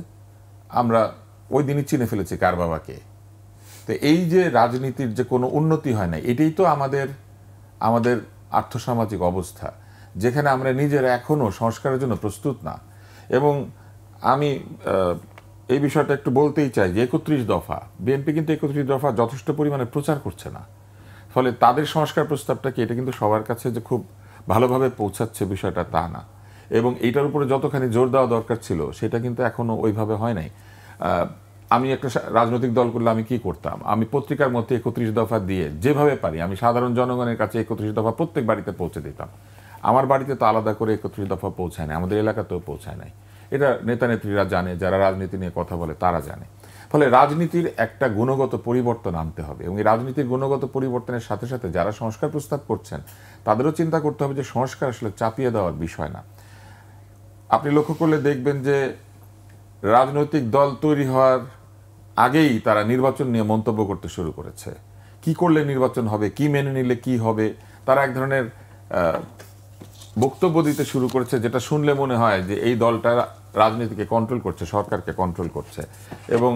আমরা ওই দিনই চিনে ফেলেছি কার বাবাকে। তো এই যে রাজনীতির যে কোনো উন্নতি হয় না, এটাই তো আমাদের আর্থসামাজিক অবস্থা, যেখানে আমরা নিজেরা এখনও সংস্কারের জন্য প্রস্তুত না। এবং আমি এই বিষয়টা একটু বলতেই চাই যে 31 দফা, বিএনপি কিন্তু 31 দফা যথেষ্ট পরিমাণে প্রচার করছে না। ফলে তাদের সংস্কার প্রস্তাবটা কি, এটা কিন্তু সবার কাছে যে খুব ভালোভাবে পৌঁছাচ্ছে বিষয়টা তা না। এবং এইটার উপরে যতখানি জোর দেওয়া দরকার ছিল সেটা কিন্তু এখনও ওইভাবে হয় নাই। আমি একটা রাজনৈতিক দল করলে আমি কি করতাম? আমি পত্রিকার মধ্যে 31 দফা দিয়ে যেভাবে পারি আমি সাধারণ জনগণের কাছে 31 দফা প্রত্যেক বাড়িতে পৌঁছে দিতাম। আমার বাড়িতে তো আলাদা করে 31 দফা পৌঁছায় নাই, আমাদের এলাকাতেও পৌঁছায় নাই। এটা নেতা নেত্রীরা জানে, যারা রাজনীতি নিয়ে কথা বলে তারা জানে। ফলে রাজনীতির একটা গুণগত পরিবর্তন আনতে হবে, এবং এই রাজনীতির গুণগত পরিবর্তনের সাথে সাথে যারা সংস্কার প্রস্তাব করছেন তাদেরও চিন্তা করতে হবে যে সংস্কার আসলে চাপিয়ে দেওয়ার বিষয় না। আপনি লক্ষ্য করলে দেখবেন যে রাজনৈতিক দল তৈরি হওয়ার আগেই তারা নির্বাচন নিয়ে মন্তব্য করতে শুরু করেছে। কি করলে নির্বাচন হবে, কি মেনে নিলে কি হবে, তারা এক ধরনের বক্তব্য দিতে শুরু করেছে, যেটা শুনলে মনে হয় যে এই দলটা রাজনীতিকে কন্ট্রোল করছে, সরকারকে কন্ট্রোল করছে। এবং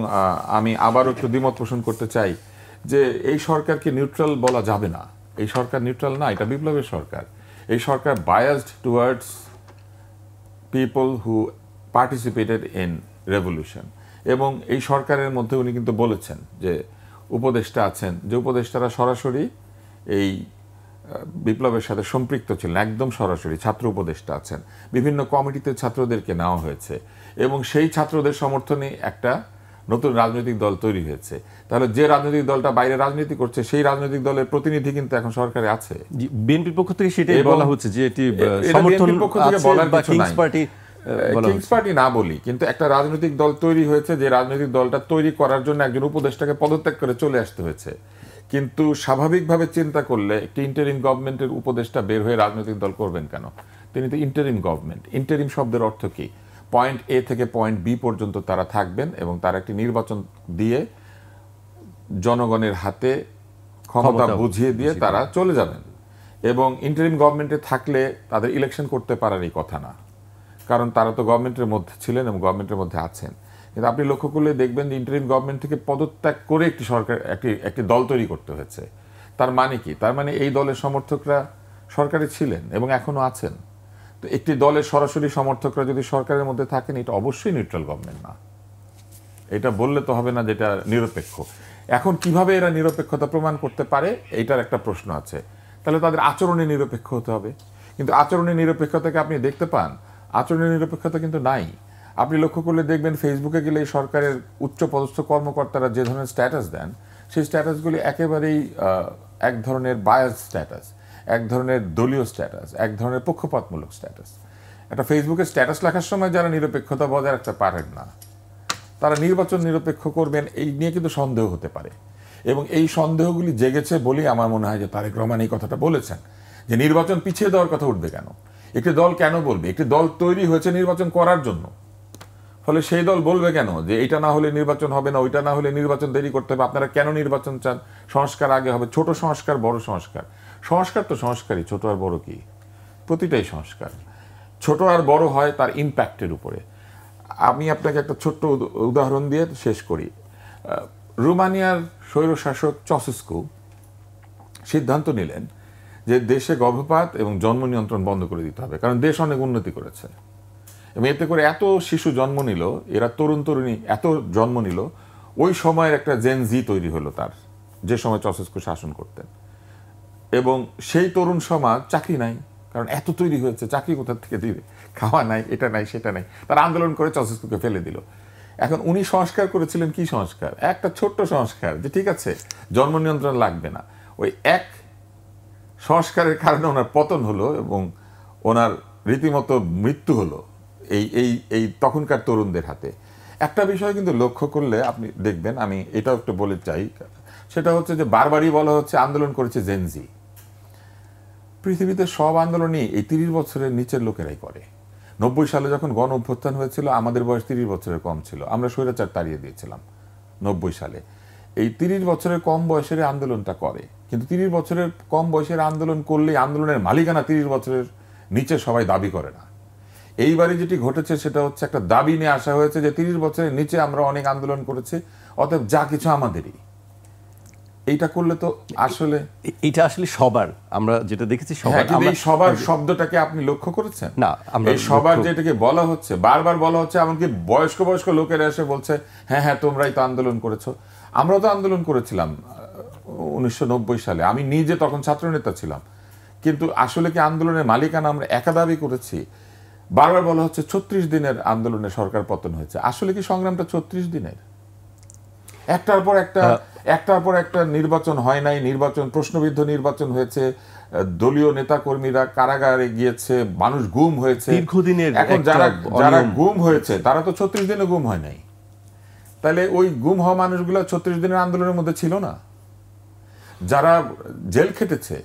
আমি আবারও একটু দ্বিমত পোষণ করতে চাই যে এই সরকারকে নিউট্রাল বলা যাবে না। এই সরকার নিউট্রাল না, এটা বিপ্লবের সরকার। এই সরকার biased towards people who participated in revolution. এবং এই সরকারের মধ্যে উনি কিন্তু বলেছেন যে উপদেষ্টা আছেন, যে উপদেষ্টারা সরাসরি এই বিপ্লবের সাথে সম্পৃক্ত ছিলেন, একদম সরাসরি। ছাত্র উপদেষ্টা আছেন, বিভিন্ন কমিটিতে ছাত্রদেরকে নেওয়া হয়েছে, এবং সেই ছাত্রদের সমর্থনে একটা নতুন রাজনৈতিক দল তৈরি হয়েছে। তাহলে যে রাজনৈতিক দলটা বাইরে রাজনীতি করছে, সেই রাজনৈতিক দলের প্রতিনিধি কিন্তু এখন সরকারে আছে। বিএনপির পক্ষ থেকে সেটাই বলা হচ্ছে যে এটি সমর্থন পক্ষ থেকে বলার কিছু নাই। কিংস পার্টি না বলি, কিন্তু একটা রাজনৈতিক দল তৈরি হয়েছে, যে রাজনৈতিক দলটা তৈরি করার জন্য একজন উপদেষ্টাকে পদত্যাগ করে চলে আসতে হয়েছে। কিন্তু স্বাভাবিকভাবে চিন্তা করলে একটি ইন্টারিম গভর্নমেন্টের উপদেষ্টা বের হয়ে রাজনৈতিক দল করবেন কেন? তিনি তো ইন্টারিম গভর্নমেন্ট। ইন্টারিম শব্দের অর্থ কি? পয়েন্ট এ থেকে পয়েন্ট বি পর্যন্ত তারা থাকবেন, এবং তারা একটি নির্বাচন দিয়ে জনগণের হাতে ক্ষমতা বুঝিয়ে দিয়ে তারা চলে যাবেন। এবং ইন্টারিম গভর্নমেন্টে থাকলে তাদের ইলেকশন করতে পারারই কথা না, কারণ তারা তো গভর্নমেন্টের মধ্যে ছিলেন এবং গভর্নমেন্টের মধ্যে আছেন। কিন্তু আপনি লক্ষ্য করলে দেখবেন যে ইন্টারিম গভর্নমেন্ট থেকে পদত্যাগ করে একটি সরকার, একটি দল তৈরি করতে হয়েছে। তার মানে কি? তার মানে এই দলের সমর্থকরা সরকারে ছিলেন এবং এখনো আছেন। তো একটি দলের সরাসরি সমর্থকরা যদি সরকারের মধ্যে থাকেন, এটা অবশ্যই নিউট্রাল গভর্নমেন্ট না। এটা বললে তো হবে না যেটা নিরপেক্ষ। এখন কিভাবে এরা নিরপেক্ষতা প্রমাণ করতে পারে, এইটার একটা প্রশ্ন আছে। তাহলে তাদের আচরণে নিরপেক্ষ হতে হবে। কিন্তু আচরণে নিরপেক্ষতাকে আপনি দেখতে পান? আচরণের নিরপেক্ষতা কিন্তু নাই। আপনি লক্ষ্য করলে দেখবেন ফেসবুকে গেলে এই সরকারের উচ্চপদস্থ কর্মকর্তারা যে ধরনের স্ট্যাটাস দেন, সেই স্ট্যাটাসগুলি একেবারেই এক ধরনের বায়াস স্ট্যাটাস, এক ধরনের দলীয় স্ট্যাটাস, এক ধরনের পক্ষপাতমূলক স্ট্যাটাস। একটা ফেসবুকে স্ট্যাটাস লেখার সময় যারা নিরপেক্ষতা বজায় রাখতে পারেন না, তারা নির্বাচন নিরপেক্ষ করবেন এই নিয়ে কিন্তু সন্দেহ হতে পারে। এবং এই সন্দেহগুলি জেগেছে বলেই আমার মনে হয় যে তারেক রহমান এই কথাটা বলেছেন যে নির্বাচন পিছিয়ে দেওয়ার কথা উঠবে কেন? একটি দল কেন বলবে? একটি দল তৈরি হয়েছে নির্বাচন করার জন্য। ফলে সেই দল বলবে কেন যে এটা না হলে নির্বাচন হবে না, ওইটা না হলে নির্বাচন দেরি করতে হবে? আপনারা কেন নির্বাচন চান? সংস্কার আগে হবে, ছোট সংস্কার বড় সংস্কার। সংস্কার তো সংস্কারই, ছোট আর বড় কি? প্রতিটাই সংস্কার। ছোট আর বড় হয় তার ইম্প্যাক্টের উপরে। আমি আপনাকে একটা ছোট্ট উদাহরণ দিয়ে শেষ করি। রোমানিয়ার স্বৈরশাসক চসেস্কু সিদ্ধান্ত নিলেন যে দেশে গর্ভপাত এবং জন্ম নিয়ন্ত্রণ বন্ধ করে দিতে হবে, কারণ দেশ অনেক উন্নতি করেছে। এবং এতে করে এত শিশু জন্ম নিল, এরা তরুণ তরুণী এত জন্ম নিল, ওই সময়ের একটা জেন জি তৈরি হলো তার, যে সময় চসেস্কু শাসন করতেন। এবং সেই তরুণ সমাজ চাকরি নাই, কারণ এত তৈরি হয়েছে, চাকরি কোথা থেকে দিবে? খাওয়া নাই, এটা নাই, সেটা নাই। তারা আন্দোলন করে চসেস্কুকে ফেলে দিল। এখন উনি সংস্কার করেছিলেন কি সংস্কার? একটা ছোট্ট সংস্কার, যে ঠিক আছে জন্ম নিয়ন্ত্রণ লাগবে না। ওই এক সংস্কারের কারণে ওনার পতন হলো এবং ওনার রীতিমতো মৃত্যু হলো এই তখনকার তরুণদের হাতে। একটা বিষয় কিন্তু লক্ষ্য করলে আপনি দেখবেন, আমি এটাও একটু বলে চাই, সেটা হচ্ছে যে বারবারই বলা হচ্ছে আন্দোলন করেছে জেনজি। পৃথিবীতে সব আন্দোলনই এই 30 বছরের নিচের লোকেরাই করে। 90 সালে যখন গণ অভ্যুত্থান হয়েছিল, আমাদের বয়স 30 বছরের কম ছিল, আমরা স্বৈরাচার তাড়িয়ে দিয়েছিলাম 90 সালে। এই 30 বছরের কম বয়সের আন্দোলনটা করে, কিন্তু 30 বছরের কম বয়সের আন্দোলন করলেই আন্দোলনের মালিকানা 30 বছরের নিচে সবাই দাবি করে না। এইবারে যেটি ঘটেছে সেটা হচ্ছে একটা দাবি নিয়ে আসা হয়েছে যে 30 বছরের নিচে আমরা অনেক আন্দোলন করেছি, অতএব যা কিছু আমাদেরই। এইটা করলে তো আসলে এটা আসলে সবার, আমরা যেটা দেখেছি সবার। কিন্তু এই সবার শব্দটাকে আপনি লক্ষ্য করেছেন? না, আমরা এই সবার যেটাকে বলা হচ্ছে, বারবার বলা হচ্ছে, এমনকি বয়স্ক বয়স্ক লোকেরা এসে বলছে হ্যাঁ হ্যাঁ তোমরাই তো আন্দোলন করেছো। আমরাও তো আন্দোলন করেছিলাম 1990 সালে, আমি নিজে তখন ছাত্রনেতা ছিলাম। কিন্তু আসলে কি আন্দোলনের মালিকানা আমরা একা দাবি করেছি? বারবার বলা হচ্ছে 36 দিনের আন্দোলনে সরকার পতন হয়েছে। আসলে কি সংগ্রামটা 36 দিনের? একটার পর একটা নির্বাচন হয় নাই, নির্বাচন প্রশ্নবিদ্ধ নির্বাচন হয়েছে, দলীয় নেতাকর্মীরা কারাগারে গিয়েছে, মানুষ গুম হয়েছে দীর্ঘদিনের। এখন যারা গুম হয়েছে তারা তো 36 দিনে গুম হয় নাই। তাহলে ওই গুম হওয়া মানুষগুলো 36 দিনের আন্দোলনের মধ্যে ছিল না? যারা জেল খেটেছে,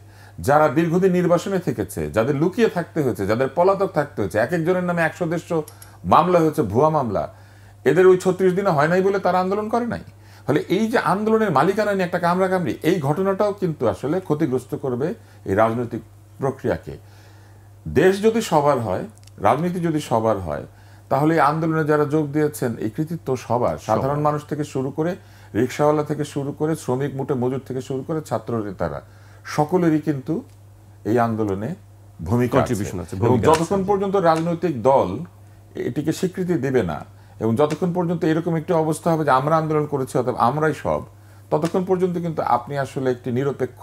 যারা দীর্ঘদিন নির্বাসনে থেকেছে, যাদের লুকিয়ে থাকতে হয়েছে, যাদের পলাতক থাকতে হয়েছে, এক একজনের নামে 100-150 মামলা হয়েছে, ভুয়া মামলা, এদের ওই 36 দিনে হয় নাই বলে তারা আন্দোলন করে নাই। ফলে এই যে আন্দোলনের মালিকানা নিয়ে একটা কামড়াকামড়ি, এই ঘটনাটাও কিন্তু আসলে ক্ষতিগ্রস্ত করবে এই রাজনৈতিক প্রক্রিয়াকে। দেশ যদি সবার হয়, রাজনীতি যদি সবার হয়, তাহলে এই আন্দোলনে যারা যোগ দিয়েছেন এই কৃতিত্ব সবার, সাধারণ মানুষ থেকে শুরু করে, রিক্সাওয়ালা থেকে শুরু করে, শ্রমিক মুঠে মজুর থেকে শুরু করে, ছাত্র নেতারা সকলেরই কিন্তু এই আন্দোলনে ভূমিকা Contribution আছে, এবং যতক্ষণ পর্যন্ত রাজনৈতিক দল এটিকে স্বীকৃতি দেবে না এবং যতক্ষণ পর্যন্ত এরকম একটি অবস্থা হবে যে আমরা আন্দোলন করেছি অথবা আমরাই সব, ততক্ষণ পর্যন্ত কিন্তু আপনি আসলে একটি নিরপেক্ষ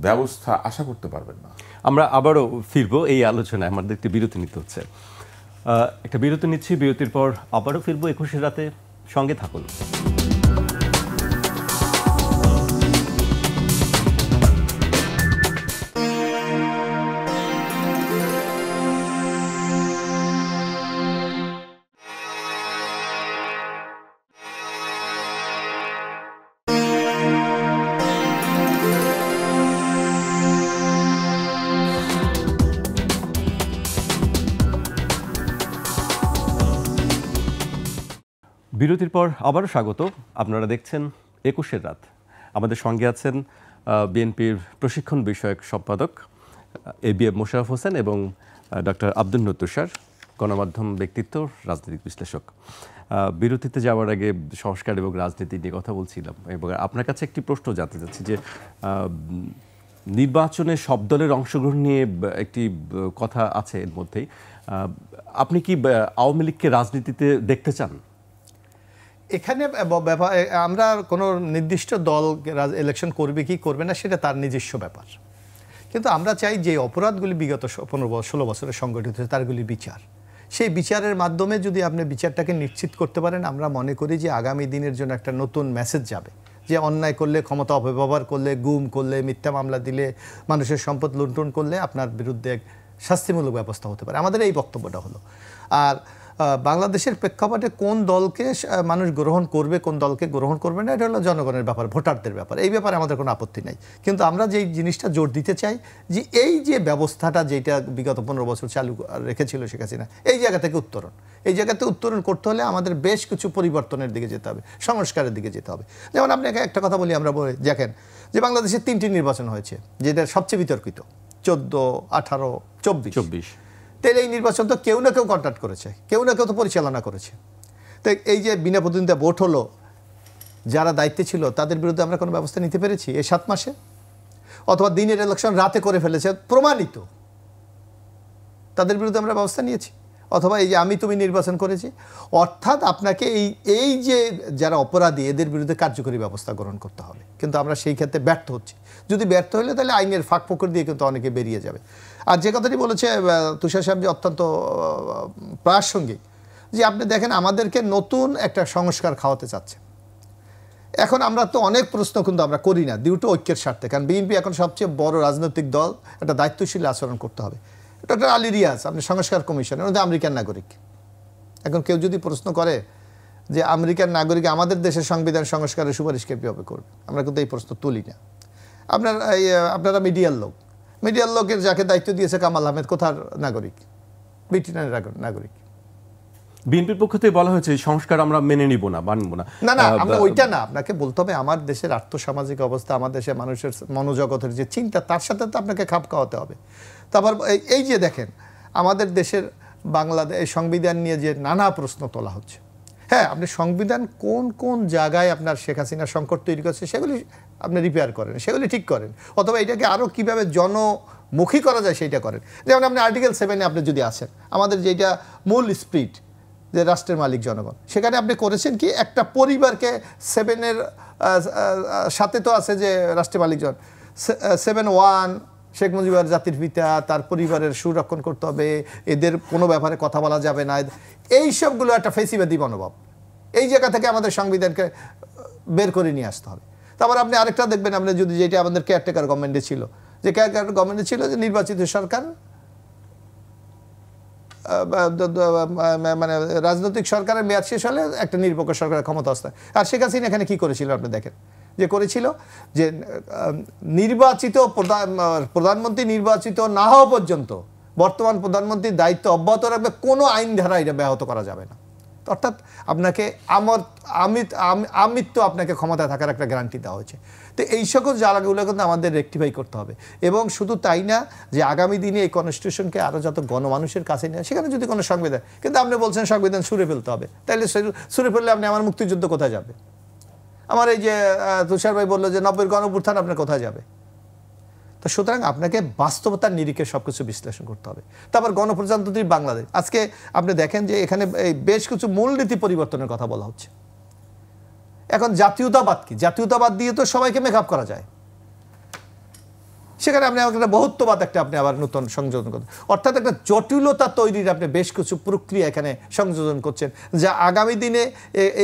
ব্যবস্থা আশা করতে পারবেন না। আমরা আবারও ফিরবো এই আলোচনায়, আমাদের একটি বিরতি নিতে হচ্ছে। একটা বিরতি নিচ্ছি, বিরতির পর আবারও ফিরবো 21 রাতে, সঙ্গে থাকুন। বিরতির পর আবারও স্বাগত। আপনারা দেখছেন 21 রাত। আমাদের সঙ্গে আছেন বিএনপির প্রশিক্ষণ বিষয়ক সম্পাদক ABM মোশাররফ হোসেন এবং ডক্টর আব্দুল নূর তুষার, গণমাধ্যম ব্যক্তিত্ব, রাজনৈতিক বিশ্লেষক। বিরতিতে যাওয়ার আগে সংস্কার এবং রাজনীতি নিয়ে কথা বলছিলাম এবং আপনার কাছে একটি প্রশ্ন জানতে চাচ্ছি যে নির্বাচনে সব দলের অংশগ্রহণ নিয়ে একটি কথা আছে এর মধ্যেই। আপনি কি আওয়ামী লীগকে রাজনীতিতে দেখতে চান? এখানে ব্যাপার, আমরা কোনো নির্দিষ্ট দল ইলেকশন করবে কি করবে না সেটা তার নিজস্ব ব্যাপার, কিন্তু আমরা চাই যে অপরাধগুলি বিগত 15-16 বছরে সংগঠিত হয়েছে তারগুলি বিচার, সেই বিচারের মাধ্যমে যদি আপনি বিচারটাকে নিশ্চিত করতে পারেন, আমরা মনে করি যে আগামী দিনের জন্য একটা নতুন মেসেজ যাবে যে অন্যায় করলে, ক্ষমতা অপব্যবহার করলে, গুম করলে, মিথ্যা মামলা দিলে, মানুষের সম্পদ লুণ্ঠন করলে আপনার বিরুদ্ধে শাস্তিমূলক ব্যবস্থা হতে পারে। আমাদের এই বক্তব্যটা হলো। আর বাংলাদেশের প্রেক্ষাপটে কোন দলকে মানুষ গ্রহণ করবে, কোন দলকে গ্রহণ করবে না, এটা হলো জনগণের ব্যাপার, ভোটারদের ব্যাপার। এই ব্যাপারে আমাদের কোনো আপত্তি নাই, কিন্তু আমরা যেই জিনিসটা জোর দিতে চাই যে এই যে ব্যবস্থাটা যেটা বিগত 15 বছর চালু রেখেছিল শেখ হাসিনা, এই জায়গা থেকে উত্তরণ, এই জায়গাতে উত্তরণ করতে হলে আমাদের বেশ কিছু পরিবর্তনের দিকে যেতে হবে, সংস্কারের দিকে যেতে হবে। যেমন আপনাকে একটা কথা বলি, আমরা দেখেন যে বাংলাদেশে 3টি নির্বাচন হয়েছে, যেটা সবচেয়ে বিতর্কিত, 14, 18, 24। তাহলে এই নির্বাচন তো কেউ না কেউ কন্ট্যাক্ট করেছে, কেউ না কেউ তো পরিচালনা করেছে। তো এই যে বিনা প্রতিদ্বন্দ্বিতা ভোট হলো, যারা দায়িত্বে ছিল তাদের বিরুদ্ধে আমরা কোনো ব্যবস্থা নিতে পেরেছি এই 7 মাসে? অথবা দিনের ইলেকশন রাতে করে ফেলেছে প্রমাণিত, তাদের বিরুদ্ধে আমরা ব্যবস্থা নিয়েছি? অথবা এই যে আমি তুমি নির্বাচন করেছি, অর্থাৎ আপনাকে এই যে যারা অপরাধী এদের বিরুদ্ধে কার্যকরী ব্যবস্থা গ্রহণ করতে হবে, কিন্তু আমরা সেই ক্ষেত্রে ব্যর্থ হচ্ছি। যদি ব্যর্থ হলে তাহলে আইনের ফাঁক ফোকর দিয়ে কিন্তু অনেকে বেরিয়ে যাবে। আর যে কথাটি বলেছে তুষার সাহেব যে অত্যন্ত প্রাসঙ্গিক, যে আপনি দেখেন আমাদেরকে নতুন একটা সংস্কার খাওয়াতে চাচ্ছে। এখন আমরা তো অনেক প্রশ্ন কিন্তু আমরা করি না ডিউ টু ঐক্যের স্বার্থে, কারণ বিএনপি এখন সবচেয়ে বড় রাজনৈতিক দল, একটা দায়িত্বশীল আচরণ করতে হবে। ডক্টর আলী রিয়াজ, আপনি সংস্কার কমিশনের মধ্যে আমেরিকান নাগরিক। এখন কেউ যদি প্রশ্ন করে যে আমেরিকান নাগরিক আমাদের দেশের সংবিধান সংস্কারের সুপারিশ কীভাবে করবে, আমরা কিন্তু এই প্রশ্ন তুলি না। আপনারা মিডিয়ার লোকের যাকে দায়িত্ব দিয়েছে কামাল আহমেদ কোথার নাগরিক? ব্রিটেনের নাগরিক। বিএনপির পক্ষ থেকে বলা হয়েছে সংস্কার আমরা মেনে নিব না, মানব না। না, আমরা ওইটা না, আপনাকে বলতে হবে আমার দেশের আর্থসামাজিক অবস্থা, আমার দেশের মানুষের মনোজগতের যে চিন্তা, তার সাথে তো আপনাকে খাপ খাওয়াতে হবে। তারপর এই যে দেখেন আমাদের দেশের বাংলাদেশ সংবিধান নিয়ে যে নানা প্রশ্ন তোলা হচ্ছে, হ্যাঁ আপনি সংবিধান কোন কোন জায়গায় আপনার শেখ হাসিনা সংকট তৈরি করছে সেগুলি আপনি রিপেয়ার করেন, সেগুলি ঠিক করেন, অথবা এটাকে আরও কীভাবে জনমুখী করা যায় সেইটা করেন। যেমন আপনি আর্টিকেল 7-এ আপনি যদি আসেন, আমাদের যেটা মূল স্পিরিট যে রাষ্ট্রের মালিক জনগণ, সেখানে আপনি করেছেন কি একটা পরিবারকে 7-এর সাথে তো আছে যে রাষ্ট্রের মালিক জন 7(1) শেখ মুজিবুর জাতির পিতা, তার পরিবারের সুরক্ষণ করতে হবে, এদের কোনো ব্যাপারে কথা বলা যাবে না, এই সবগুলো একটা ফেসিবাদী মনোভাব। এই জায়গা থেকে আমাদের সংবিধানকে বের করে নিয়ে আসতে হবে। তারপর আপনি আরেকটা দেখবেন, আপনি যদি যেটা আমাদের কেয়ারটেকার গভর্নমেন্টে ছিল, যে কেয়ারটেকার গভর্নমেন্টে ছিল যে নির্বাচিত সরকার, মানে রাজনৈতিক সরকারের মেয়াদ শেষ হলে একটা নিরপেক্ষ সরকারের ক্ষমতা আসতে। আর শেখ হাসিনা এখানে কি করেছিল আপনি দেখেন, যে করেছিল যে নির্বাচিত প্রধানমন্ত্রী নির্বাচিত না হওয়া পর্যন্ত বর্তমান প্রধানমন্ত্রীর দায়িত্ব অব্যাহত রাখবে, কোনো আইন ধারা এটা ব্যাহত করা যাবে না। অর্থাৎ আপনাকে আমৃত্যু আপনাকে ক্ষমতায় থাকার একটা গ্যারান্টি দেওয়া হয়েছে। তো এই সকল জায়গাগুলো কিন্তু আমাদের রেকটিফাই করতে হবে। এবং শুধু তাই না, যে আগামী দিনে এই কনস্টিটিউশনকে আরও যত গণমানুষের কাছে নেয়, সেখানে যদি কোনো সংবিধান, কিন্তু আপনি বলছেন সংবিধান ছুঁড়ে ফেলতে হবে, তাহলে ছুঁড়ে ফেললে আপনি আমার মুক্তিযুদ্ধ কোথায় যাবে? আমার এই যে তুষার ভাই বললো যে 90-এর গণঅভ্যুত্থান আপনার কোথায় যাবে? তো সুতরাং আপনাকে বাস্তবতার নিরিখে সব কিছু বিশ্লেষণ করতে হবে। তারপর গণপ্রজাতন্ত্রী বাংলাদেশ, আজকে আপনি দেখেন যে এখানে বেশ কিছু মূলনীতি পরিবর্তনের কথা বলা হচ্ছে। এখন জাতীয়তাবাদ কি? জাতীয়তাবাদ দিয়ে তো সবাইকে মেকআপ করা যায়। সেখানে আপনি একটা বহুত্ববাদ আপনি আবার নতুন সংযোজন করছেন, অর্থাৎ একটা জটিলতা তৈরির আপনি বেশ কিছু প্রক্রিয়া এখানে সংযোজন করছেন, যা আগামী দিনে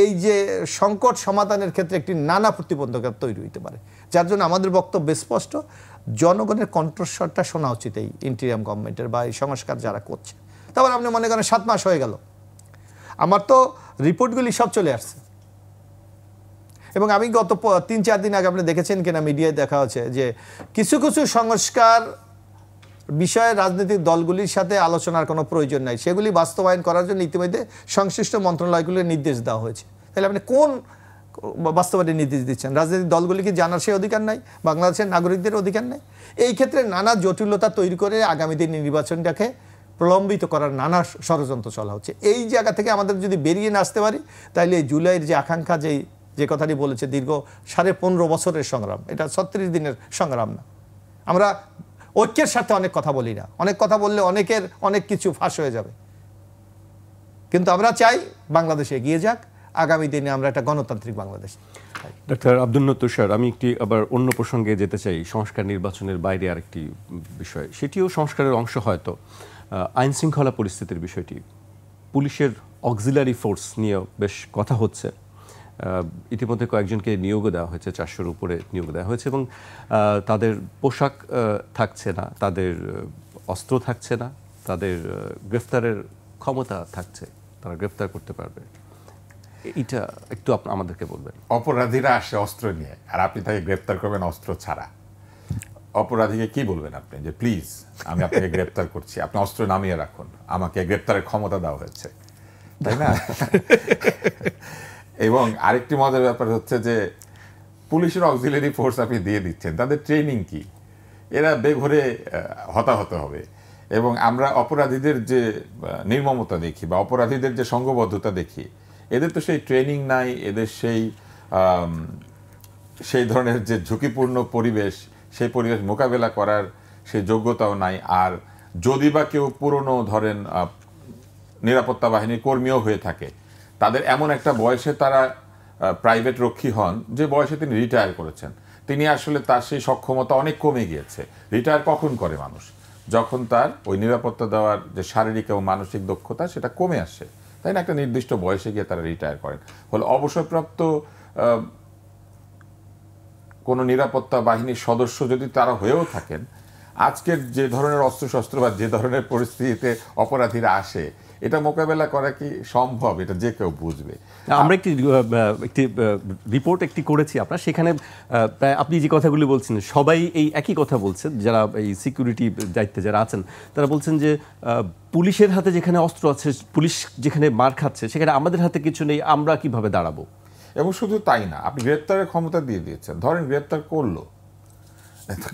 এই যে সংকট সমাধানের ক্ষেত্রে একটি নানা প্রতিবন্ধকতা তৈরি হইতে পারে। যার জন্য আমাদের বক্তব্য স্পষ্ট, জনগণের কণ্ঠস্বরটা শোনা উচিত এই ইন্টিরিয়াম গভর্নমেন্টের বা এই সংস্কার যারা করছে। তারপর আপনি মনে করেন 7 মাস হয়ে গেল, আমার তো রিপোর্টগুলি সব চলে আসছে। এবং আমি গত 3-4 দিন আগে আপনি দেখেছেন কিনা মিডিয়ায় দেখা হচ্ছে যে কিছু কিছু সংস্কার বিষয়ে রাজনৈতিক দলগুলির সাথে আলোচনার কোনো প্রয়োজন নাই, সেগুলি বাস্তবায়ন করার জন্য ইতিমধ্যে সংশ্লিষ্ট মন্ত্রণালয়গুলির নির্দেশ দেওয়া হয়েছে। তাহলে আপনি কোন বাস্তবায়নের নির্দেশ দিচ্ছেন? রাজনৈতিক দলগুলিকে জানার সেই অধিকার নাই, বাংলাদেশের নাগরিকদের অধিকার নেই। এই ক্ষেত্রে নানা জটিলতা তৈরি করে আগামী দিন নির্বাচনটাকে প্রলম্বিত করার নানা ষড়যন্ত্র চলা হচ্ছে। এই জায়গা থেকে আমাদের যদি বেরিয়ে না আসতে পারি, তাহলে এই জুলাইয়ের যে আকাঙ্ক্ষা, যে কথাটি বলেছে দীর্ঘ 15.5 বছরের সংগ্রাম, এটা 36 দিনের সংগ্রাম না। আমরা ঐক্যের সাথে অনেক কথা বলি না, অনেক কথা বললে অনেকের অনেক কিছু ফাঁস হয়ে যাবে, কিন্তু আমরা চাই বাংলাদেশ এগিয়ে যাক, আগামী দিনে আমরা একটা গণতান্ত্রিক বাংলাদেশ। ডক্টর আব্দুল নূর স্যার, আমি একটি আবার অন্য প্রসঙ্গে যেতে চাই, সংস্কার নির্বাচনের বাইরে আরেকটি বিষয়, সেটিও সংস্কারের অংশ হয়তো আইন শৃঙ্খলা পরিস্থিতির বিষয়টি। পুলিশের অক্সিলারি ফোর্স নিয়েও বেশ কথা হচ্ছে। ইতিমধ্যে কয়েকজনকে নিয়োগও দেওয়া হয়েছে, 400-এর উপরে নিয়োগ দেওয়া হয়েছে, এবং তাদের পোশাক থাকছে না, তাদের অস্ত্র থাকছে না, তাদের গ্রেফতারের ক্ষমতা থাকছে, তারা গ্রেফতার করতে পারবে। এটা একটু আমাদেরকে বলবেন। অপরাধীরা আসে অস্ত্র নিয়ে, আর আপনি তাকে গ্রেফতার করবেন অস্ত্র ছাড়া। অপরাধীকে কি বলবেন আপনি যে প্লিজ আমি আপনাকে গ্রেফতার করছি, আপনি অস্ত্র নামিয়ে রাখুন, আমাকে গ্রেফতারের ক্ষমতা দেওয়া হয়েছে, তাই না? এবং আরেকটি মজার ব্যাপার হচ্ছে যে পুলিশের অক্সিলারি ফোর্স আপনি দিয়ে দিচ্ছেন, তাদের ট্রেনিং কি? এরা বেঘরে হতাহত হবে। এবং আমরা অপরাধীদের যে নির্মমতা দেখি বা অপরাধীদের যে সংঘবদ্ধতা দেখি, এদের তো সেই ট্রেনিং নাই, এদের সেই ধরনের যে ঝুঁকিপূর্ণ পরিবেশ, সেই পরিবেশ মোকাবেলা করার সেই যোগ্যতাও নাই। আর যদি বা কেউ পুরনো ধরেন নিরাপত্তা বাহিনীর কর্মীও হয়ে থাকে, তাদের এমন একটা বয়সে তারা প্রাইভেট রক্ষী হন যে বয়সে তিনি রিটায়ার করেছেন, তিনি আসলে তার সেই সক্ষমতা অনেক কমে গিয়েছে। রিটায়ার কখন করে মানুষ? যখন তার ওই নিরাপত্তা দেওয়ার যে শারীরিক এবং মানসিক দক্ষতা সেটা কমে আসে, তাই না? একটা নির্দিষ্ট বয়সে গিয়ে তারা রিটায়ার করেন। ফলে অবসরপ্রাপ্ত কোনো নিরাপত্তা বাহিনীর সদস্য যদি তারা হয়েও থাকেন, আজকের যে ধরনের অস্ত্রশস্ত্র বা যে ধরনের পরিস্থিতিতে অপরাধীরা আসে, এটা মোকাবেলা করা কি সম্ভব? এটা যে কেউ বুঝবে। আমরা একটি রিপোর্ট করেছি আপনার, সেখানে প্রায় আপনি যে কথাগুলি বলছেন সবাই এই একই কথা বলছেন, যারা এই সিকিউরিটি দায়িত্বে যারা আছেন, তারা বলছেন যে পুলিশের হাতে যেখানে অস্ত্র আছে, পুলিশ যেখানে মার খাচ্ছে, সেখানে আমাদের হাতে কিছু নেই, আমরা কিভাবে দাঁড়াবো? এবং শুধু তাই না, আপনি গ্রেপ্তারের ক্ষমতা দিয়ে দিয়েছেন। ধরেন গ্রেপ্তার করলো,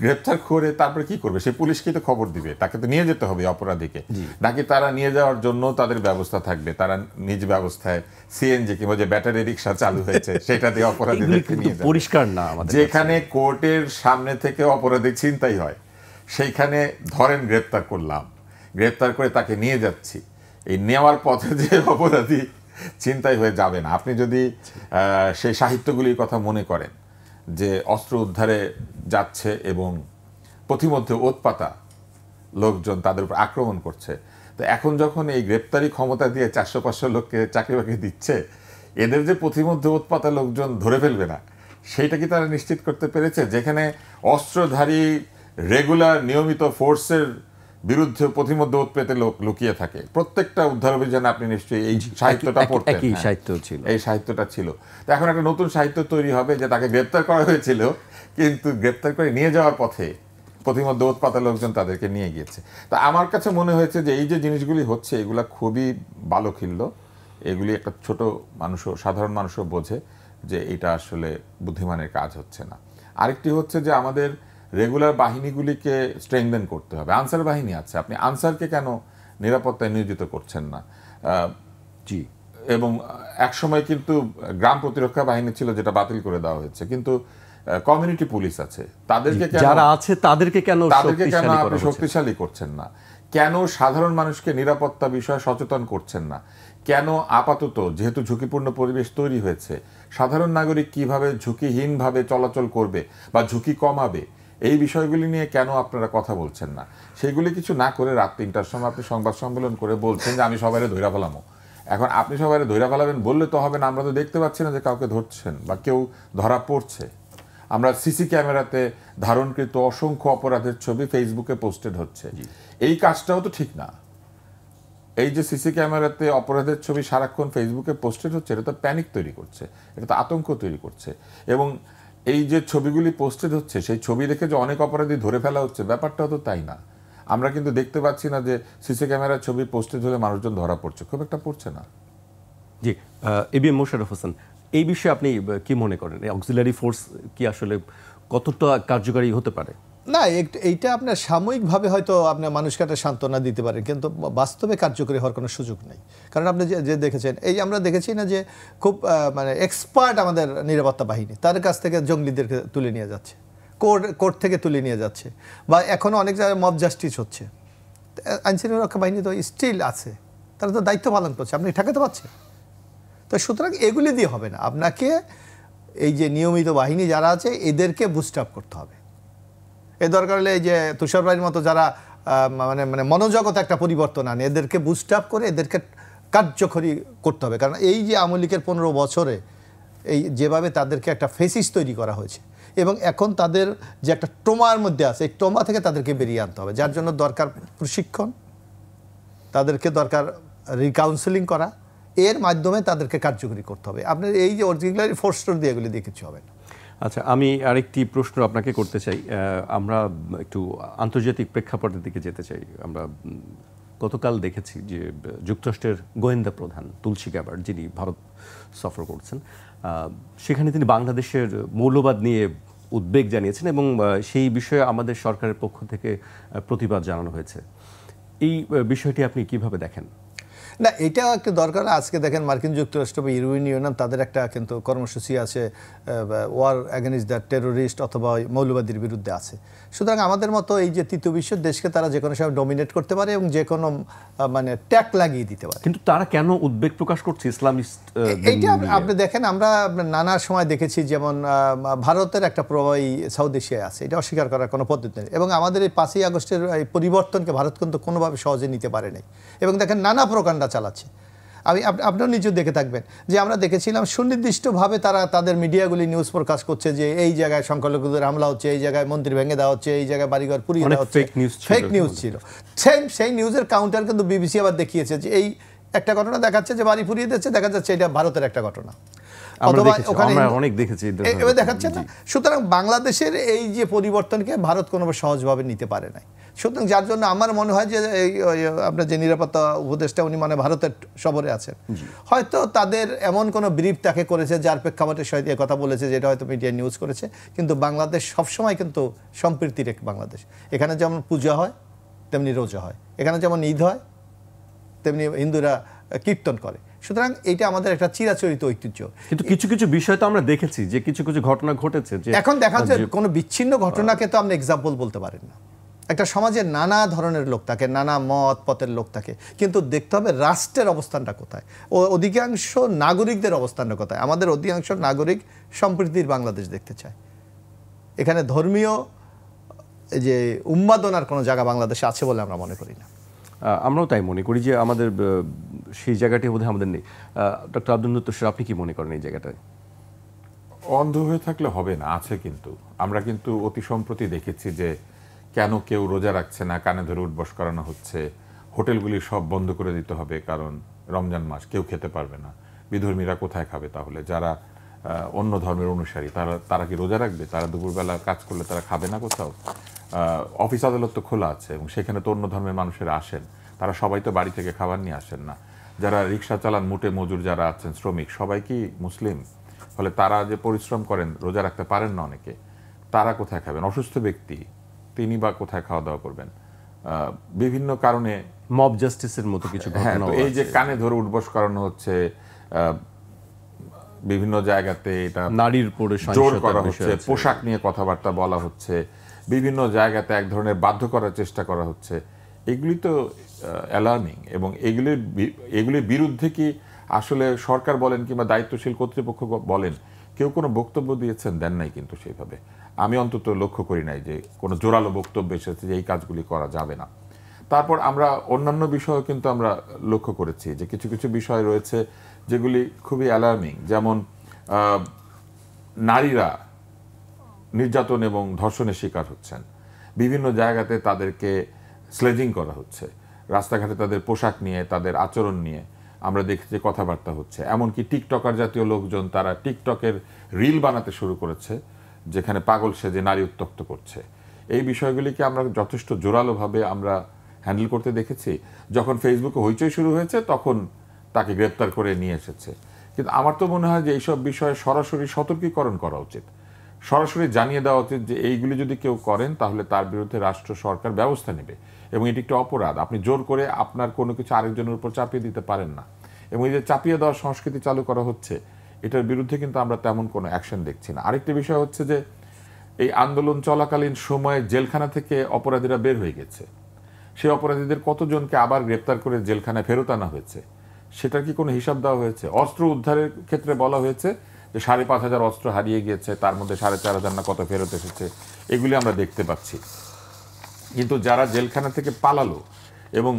গ্রেপ্তার করে তারপরে কি করবে? সে পুলিশকে তো খবর দিবে, তাকে তো নিয়ে যেতে হবে অপরাধীকে, নাকি তারা নিয়ে যাওয়ার জন্য তাদের ব্যবস্থা থাকবে, তারা নিজ ব্যবস্থায় সিএনজি কিংবা যে ব্যাটারি রিক্সা চালু হয়েছে সেটা দিয়ে অপরাধীদেরকে নিয়ে যাবে। পরিষ্কার না আমাদের। যেখানে কোর্টের সামনে থেকে অপরাধী ছিনতাই হয়, সেইখানে ধরেন গ্রেপ্তার করলাম, গ্রেপ্তার করে তাকে নিয়ে যাচ্ছি, এই নেওয়ার পথে যে অপরাধী ছিনতাই হয়ে যাবে না। আপনি যদি সেই সাহিত্যগুলির কথা মনে করেন যে অস্ত্র উদ্ধারে যাচ্ছে এবং পথিমধ্যে ওৎপাতা লোকজন তাদের উপর আক্রমণ করছে, তো এখন যখন এই গ্রেপ্তারি ক্ষমতা দিয়ে 400-500 লোককে চাকরি বাকরি দিচ্ছে, এদের যে পথিমধ্যে ওৎপাতা লোকজন ধরে ফেলবে না, সেইটা কি তারা নিশ্চিত করতে পেরেছে? যেখানে অস্ত্রধারী রেগুলার নিয়মিত ফোর্সের বিরুদ্ধে পথিমধ্যে ওৎপেতে লোক লুকিয়ে থাকে। প্রত্যেকটা উদ্ধার অভিযানে আপনি নিশ্চয়ই এই সাহিত্যটা পড়তেন, এই সাহিত্যটা ছিল। তো এখন একটা নতুন সাহিত্য তৈরি হবে যে তাকে গ্রেপ্তার করা হয়েছিল, কিন্তু গ্রেপ্তার করে নিয়ে যাওয়ার পথে পথিমধ্যে ওৎপাতা লোকজন তাদেরকে নিয়ে গিয়েছে। তা আমার কাছে মনে হয়েছে যে এই যে জিনিসগুলি হচ্ছে, এগুলা খুবই বালখিল্য এগুলি একটা ছোট মানুষও, সাধারণ মানুষও বোঝে যে এটা আসলে বুদ্ধিমানের কাজ হচ্ছে না। আরেকটি হচ্ছে যে আমাদের রেগুলার বাহিনীগুলিকে স্ট্রেংথেন করতে হবে। আনসার বাহিনী আছে, আপনি আনসারকে কেন নিরাপত্তায় নিয়োজিত করছেন না? জি। এবং একসময় কিন্তু গ্রাম প্রতিরক্ষা বাহিনী ছিল, যেটা বাতিল করে দেওয়া হয়েছে, কিন্তু কমিউনিটি পুলিশ আছে, তাদেরকে যারা আছে তাদেরকে কেন আপনি শক্তিশালী করছেন না? কেন সাধারণ মানুষকে নিরাপত্তা বিষয়ে সচেতন করছেন না? কেন আপাতত, যেহেতু ঝুঁকিপূর্ণ পরিবেশ তৈরি হয়েছে, সাধারণ নাগরিক কিভাবে ঝুঁকিহীনভাবে চলাচল করবে বা ঝুঁকি কমাবে, এই বিষয়গুলি নিয়ে কেন আপনারা কথা বলছেন না? সেগুলি কিছু না করে রাত ৩টার সময় আপনি সংবাদ সম্মেলন করে বলছেন যে আমি সবাইরে ধইরা ফেলামো। এখন আপনি সবাইরে ধইরা ফেলাবেন বললে তো হবে না, আমরা তো দেখতে পাচ্ছি না যে কাউকে ধরছেন বা কেউ ধরা পড়ছে। আমরা সিসি ক্যামেরাতে ধারণকৃত অসংখ্য অপরাধের ছবি ফেসবুকে পোস্টেড হচ্ছে, এই কাজটাও তো ঠিক না। এই যে সিসি ক্যামেরাতে অপরাধের ছবি সারাক্ষণ ফেসবুকে পোস্টেড হচ্ছে, এটা তো প্যানিক তৈরি করছে, এটা তো আতঙ্ক তৈরি করছে। এবং এই যে ছবিগুলি পোস্টেড হচ্ছে, সেই ছবি দেখে যে অনেক অপরাধী ধরে ফেলা হচ্ছে, ব্যাপারটাও তো তাই না। আমরা কিন্তু দেখতে পাচ্ছি না যে সিসি ক্যামেরার ছবি পোস্টেড হলে মানুষজন ধরা পড়ছে, খুব একটা পড়ছে না। জি, এবিএম মোশাররফ হোসেন, এই বিষয়ে আপনি কি মনে করেন? অক্সিলারি ফোর্স কি আসলে কতটা কার্যকারী হতে পারে? না, এইটা আপনার সাময়িকভাবে হয়তো আপনার মানুষকে একটা সান্ত্বনা দিতে পারেন, কিন্তু বাস্তবে কার্যকরী হওয়ার কোনো সুযোগ নেই। কারণ আপনি যে দেখেছেন, এই আমরা দেখেছি না যে খুব মানে এক্সপার্ট আমাদের নিরাপত্তা বাহিনী, তার কাছ থেকে জঙ্গলিদেরকে তুলে নিয়ে যাচ্ছে, কোর্ট থেকে তুলে নিয়ে যাচ্ছে, বা এখনও অনেক জায়গায় মব জাস্টিস হচ্ছে। আইনশৃঙ্খলা রক্ষা বাহিনী তো স্টিল আছে, তারা তো দায়িত্ব পালন করছে, আপনি ঠেকাতে পারছেন? তো সুতরাং এগুলি দিয়ে হবে না, আপনাকে এই যে নিয়মিত বাহিনী যারা আছে এদেরকে বুস্ট আপ করতে হবে। এ দরকার হলে এই যে তুষার ভাইয়ের মতো যারা মানে মানে মনোজগতে একটা পরিবর্তন আনে, এদেরকে বুস্ট আপ করে এদেরকে কার্যকরী করতে হবে। কারণ এই যে আওয়ামী লীগের 15 বছরে এই যেভাবে তাদেরকে একটা ফেসিস তৈরি করা হয়েছে, এবং এখন তাদের যে একটা ট্রমার মধ্যে আছে, এই ট্রমা থেকে তাদেরকে বেরিয়ে আনতে হবে। যার জন্য দরকার প্রশিক্ষণ, তাদেরকে দরকার রিকাউন্সেলিং করা, এর মাধ্যমে তাদেরকে কার্যকরী করতে হবে। আপনার এই যে অরিজিনালি ফোর্সটা দিয়ে এগুলি দিয়ে কিছু হবে না। আচ্ছা, আমি আরেকটি প্রশ্ন আপনাকে করতে চাই। আমরা একটু আন্তর্জাতিক প্রেক্ষাপটের দিকে যেতে চাই। আমরা গতকাল দেখেছি যে যুক্তরাষ্ট্রের গোয়েন্দা প্রধান তুলসী গ্যাবার্ড, যিনি ভারত সফর করছেন, সেখানে তিনি বাংলাদেশের মৌলবাদ নিয়ে উদ্বেগ জানিয়েছেন এবং সেই বিষয়ে আমাদের সরকারের পক্ষ থেকে প্রতিবাদ জানানো হয়েছে। এই বিষয়টি আপনি কিভাবে দেখেন? না, এটা একটা দরকার। আজকে দেখেন মার্কিন যুক্তরাষ্ট্র বা ইউরোপিয়ান ইউনিয়ন, তাদের একটা কিন্তু কর্মসূচি আছে, ওয়ার অ্যাগেনিস্ট দ্য টেরোরিস্ট অথবা মৌলবাদীর বিরুদ্ধে আছে। সুতরাং আমাদের মতো এই যে তৃতীয় বিশ্বের দেশকে তারা যে কোনো সময় ডমিনেট করতে পারে এবং যে কোনো মানে ট্যাগ লাগিয়ে দিতে পারে। কিন্তু তারা কেন উদ্বেগ প্রকাশ করছে ইসলামিস্ট? এইটা আপনি দেখেন, আমরা নানা সময় দেখেছি, যেমন ভারতের একটা প্রভাবই সাউথ এশিয়ায় আছে, এটা অস্বীকার করার কোনো পদ্ধতি নেই। এবং আমাদের এই 5ই আগস্টের এই পরিবর্তনকে ভারত কিন্তু কোনোভাবে সহজে নিতে পারে নাই, এবং দেখেন নানা প্রকাণ্ডা চালাচ্ছে। আপনিও নিজেও দেখে থাকবেন যে আমরা দেখেছিলাম সুনির্দিষ্টভাবে তারা তাদের মিডিয়াগুলি নিউজ প্রকাশ করছে যে এই জায়গায় সংখ্যালঘুদের হামলা হচ্ছে, এই জায়গায় মন্দির ভেঙে দেওয়া হচ্ছে, এই জায়গায় বাড়িঘর পুড়িয়ে দেওয়া হচ্ছে। ফেক নিউজ ছিল। সেই নিউজের কাউন্টার কিন্তু বিবিসি আবার দেখিয়েছে যে এই একটা ঘটনা দেখাচ্ছে যে বাড়ি পুড়িয়ে দিচ্ছে, দেখা যাচ্ছে এটা ভারতের একটা ঘটনা, অথবা ওখানে অনেক দেখেছি এভাবে দেখাচ্ছে না। সুতরাং বাংলাদেশের এই যে পরিবর্তনকে ভারত কোনোভাবে সহজভাবে নিতে পারে নাই। সুতরাং যার জন্য আমার মনে হয় যে আপনার যে নিরাপত্তা উপদেষ্টা, উনি মানে ভারতের সফরে আছেন, হয়তো তাদের এমন কোনো ব্রিফ তাকে করেছে যার প্রেক্ষাপটে সহিত কথা বলেছে, যেটা হয়তো মিডিয়া নিউজ করেছে। কিন্তু বাংলাদেশ সবসময় কিন্তু সম্প্রীতির এক বাংলাদেশ। এখানে যেমন পূজা হয় তেমনি রোজা হয়, এখানে যেমন ঈদ হয় তেমনি হিন্দুরা কীর্তন করে। সুতরাং এইটা আমাদের একটা চিরাচরিত ঐতিহ্য। কিন্তু কিছু কিছু বিষয় তো আমরা দেখেছি যে কিছু কিছু ঘটনা ঘটেছে, যে এখন দেখা যায় কোনো বিচ্ছিন্ন ঘটনাকে তো আপনি এক্সাম্পল বলতে পারেন না। একটা সমাজে নানা ধরনের লোক থাকে, নানা মত পথের লোক থাকে, কিন্তু দেখতে হবে রাষ্ট্রের অবস্থানটা কোথায়, ও অধিকাংশ নাগরিকদের অবস্থানটা কোথায়। আমাদের অধিকাংশ নাগরিক সম্প্রীতির বাংলাদেশ দেখতে চায়। এখানে ধর্মীয় যে উন্মাদনার কোনো জায়গা বাংলাদেশে আছে বলে আমরা মনে করি না। আমরাও তাই মনে করি যে আমাদের সেই জায়গাটি বোধহয় আমাদের নেই। ডক্টর আব্দুল তুষার, আপনি কি মনে করেন এই জায়গাটায়? অন্ধ হয়ে থাকলে হবে না, আছে। কিন্তু আমরা কিন্তু অতি সম্প্রতি দেখেছি যে কেন কেউ রোজা রাখছে না, কানে ধরে উঠবস করানো হচ্ছে, হোটেলগুলি সব বন্ধ করে দিতে হবে কারণ রমজান মাস, কেউ খেতে পারবে না। বিধর্মীরা কোথায় খাবে তাহলে? যারা অন্য ধর্মের অনুসারী তারা কি রোজা রাখবে? তারা দুপুরবেলা কাজ করলে তারা খাবে না কোথাও? অফিস আদালত তো খোলা আছে এবং সেখানে তো অন্য ধর্মের মানুষেরা আসেন, তারা সবাই তো বাড়ি থেকে খাবার নিয়ে আসেন না। যারা রিক্সা চালান, মুটে মজুর যারা আছেন, শ্রমিক, সবাই কি মুসলিম? ফলে তারা যে পরিশ্রম করেন, রোজা রাখতে পারেন না অনেকে, তারা কোথায় খাবেন? অসুস্থ ব্যক্তি, তিনি বা কোথায় খাওয়া দাওয়া করবেন? বিভিন্ন কারণে মব জাস্টিসের মতো কিছু হ্যাঁ, ঘটনা তো এই যে কানে ধরে উঠবস করানো হচ্ছে, বিভিন্ন জায়গাতে এটা নারীর উপরে জোর করা হচ্ছে, পোশাক নিয়ে কথাবার্তা বলা হচ্ছে, বিভিন্ন জায়গাতে এক ধরনের বাধ্য করার চেষ্টা করা হচ্ছে, এগুলি তো অ্যালার্মিং। এবং এগুলির বিরুদ্ধে কি আসলে সরকার বলেন কিংবা দায়িত্বশীল কর্তৃপক্ষ বলেন কেউ কোনো বক্তব্য দিয়েছেন? দেন নাই কিন্তু সেইভাবে। আমি অন্তত লক্ষ্য করি নাই যে কোনো জোরালো বক্তব্য এসেছে যে এই কাজগুলি করা যাবে না। তারপর আমরা অন্যান্য বিষয়ও কিন্তু আমরা লক্ষ্য করেছি যে কিছু কিছু বিষয় রয়েছে যেগুলি খুবই অ্যালার্মিং, যেমন নারীরা নির্যাতন এবং ধর্ষণের শিকার হচ্ছেন, বিভিন্ন জায়গাতে তাদেরকে স্লেজিং করা হচ্ছে, রাস্তাঘাটে তাদের পোশাক নিয়ে, তাদের আচরণ নিয়ে আমরা দেখছি কথাবার্তা হচ্ছে। এমনকি টিকটকার জাতীয় লোকজন তারা টিকটকের রিল বানাতে শুরু করেছে, যেখানে পাগল সেজে নারী উত্ত্যক্ত করছে। এই বিষয়গুলিকে আমরা যথেষ্ট জোরালোভাবে আমরা হ্যান্ডেল করতে দেখেছি। যখন ফেসবুকে হইচই শুরু হয়েছে তখন তাকে গ্রেপ্তার করে নিয়ে এসেছে। কিন্তু আমার তো মনে হয় যে এইসব বিষয়ে সরাসরি সতর্কীকরণ করা উচিত, সরাসরি জানিয়ে দেওয়া উচিত যে এইগুলি যদি কেউ করেন তাহলে তার বিরুদ্ধে রাষ্ট্র সরকার ব্যবস্থা নেবে। এবং এটি একটি অপরাধ, আপনি জোর করে আপনার কোনো কিছু আরেকজনের উপর চাপিয়ে দিতে পারেন না। এবং এই যে চাপিয়ে দেওয়ার সংস্কৃতি চালু করা হচ্ছে, এটার বিরুদ্ধে কিন্তু আমরা তেমন কোনো অ্যাকশন দেখছি না। আরেকটি বিষয় হচ্ছে যে এই আন্দোলন চলাকালীন সময়ে জেলখানা থেকে অপরাধীরা বের হয়ে গেছে, সেই অপরাধীদের কতজনকে আবার গ্রেপ্তার করে জেলখানায় ফেরত আনা হয়েছে সেটার কি কোনো হিসাব দেওয়া হয়েছে? অস্ত্র উদ্ধারের ক্ষেত্রে বলা হয়েছে যে 5,500 অস্ত্র হারিয়ে গিয়েছে, তার মধ্যে 4,500 না কত ফেরত এসেছে, এগুলি আমরা দেখতে পাচ্ছি। কিন্তু যারা জেলখানা থেকে পালালো এবং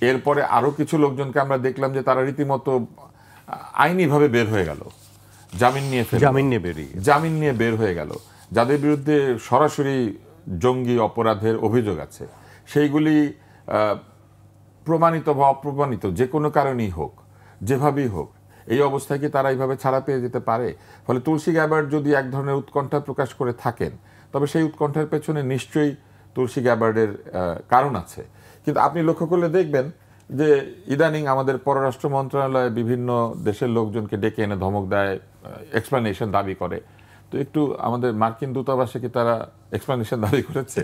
এরপরে আরও কিছু লোকজনকে আমরা দেখলাম যে তারা রীতিমতো আইনিভাবে বের হয়ে গেল, জামিন নিয়ে বের হয়ে গেল, যাদের বিরুদ্ধে সরাসরি জঙ্গি অপরাধের অভিযোগ আছে, সেইগুলি প্রমাণিত বা অপ্রমাণিত যে কোনো কারণেই হোক, যেভাবেই হোক, এই অবস্থায় কি তারা এইভাবে ছাড়া পেয়ে যেতে পারে? ফলে তুলসী গ্যাবার্ড যদি এক ধরনের উৎকণ্ঠা প্রকাশ করে থাকেন, তবে সেই উৎকণ্ঠার পেছনে নিশ্চয়ই তুলসী গ্যাবার্ডের কারণ আছে। কিন্তু আপনি লক্ষ্য করলে দেখবেন যে ইদানিং আমাদের পররাষ্ট্র মন্ত্রণালয়ে বিভিন্ন দেশের লোকজনকে ডেকে এনে ধমক দেয়, এক্সপ্লানেশন দাবি করে। তো একটু আমাদের মার্কিন দূতাবাসে কি তারা এক্সপ্লানেশন দাবি করেছে?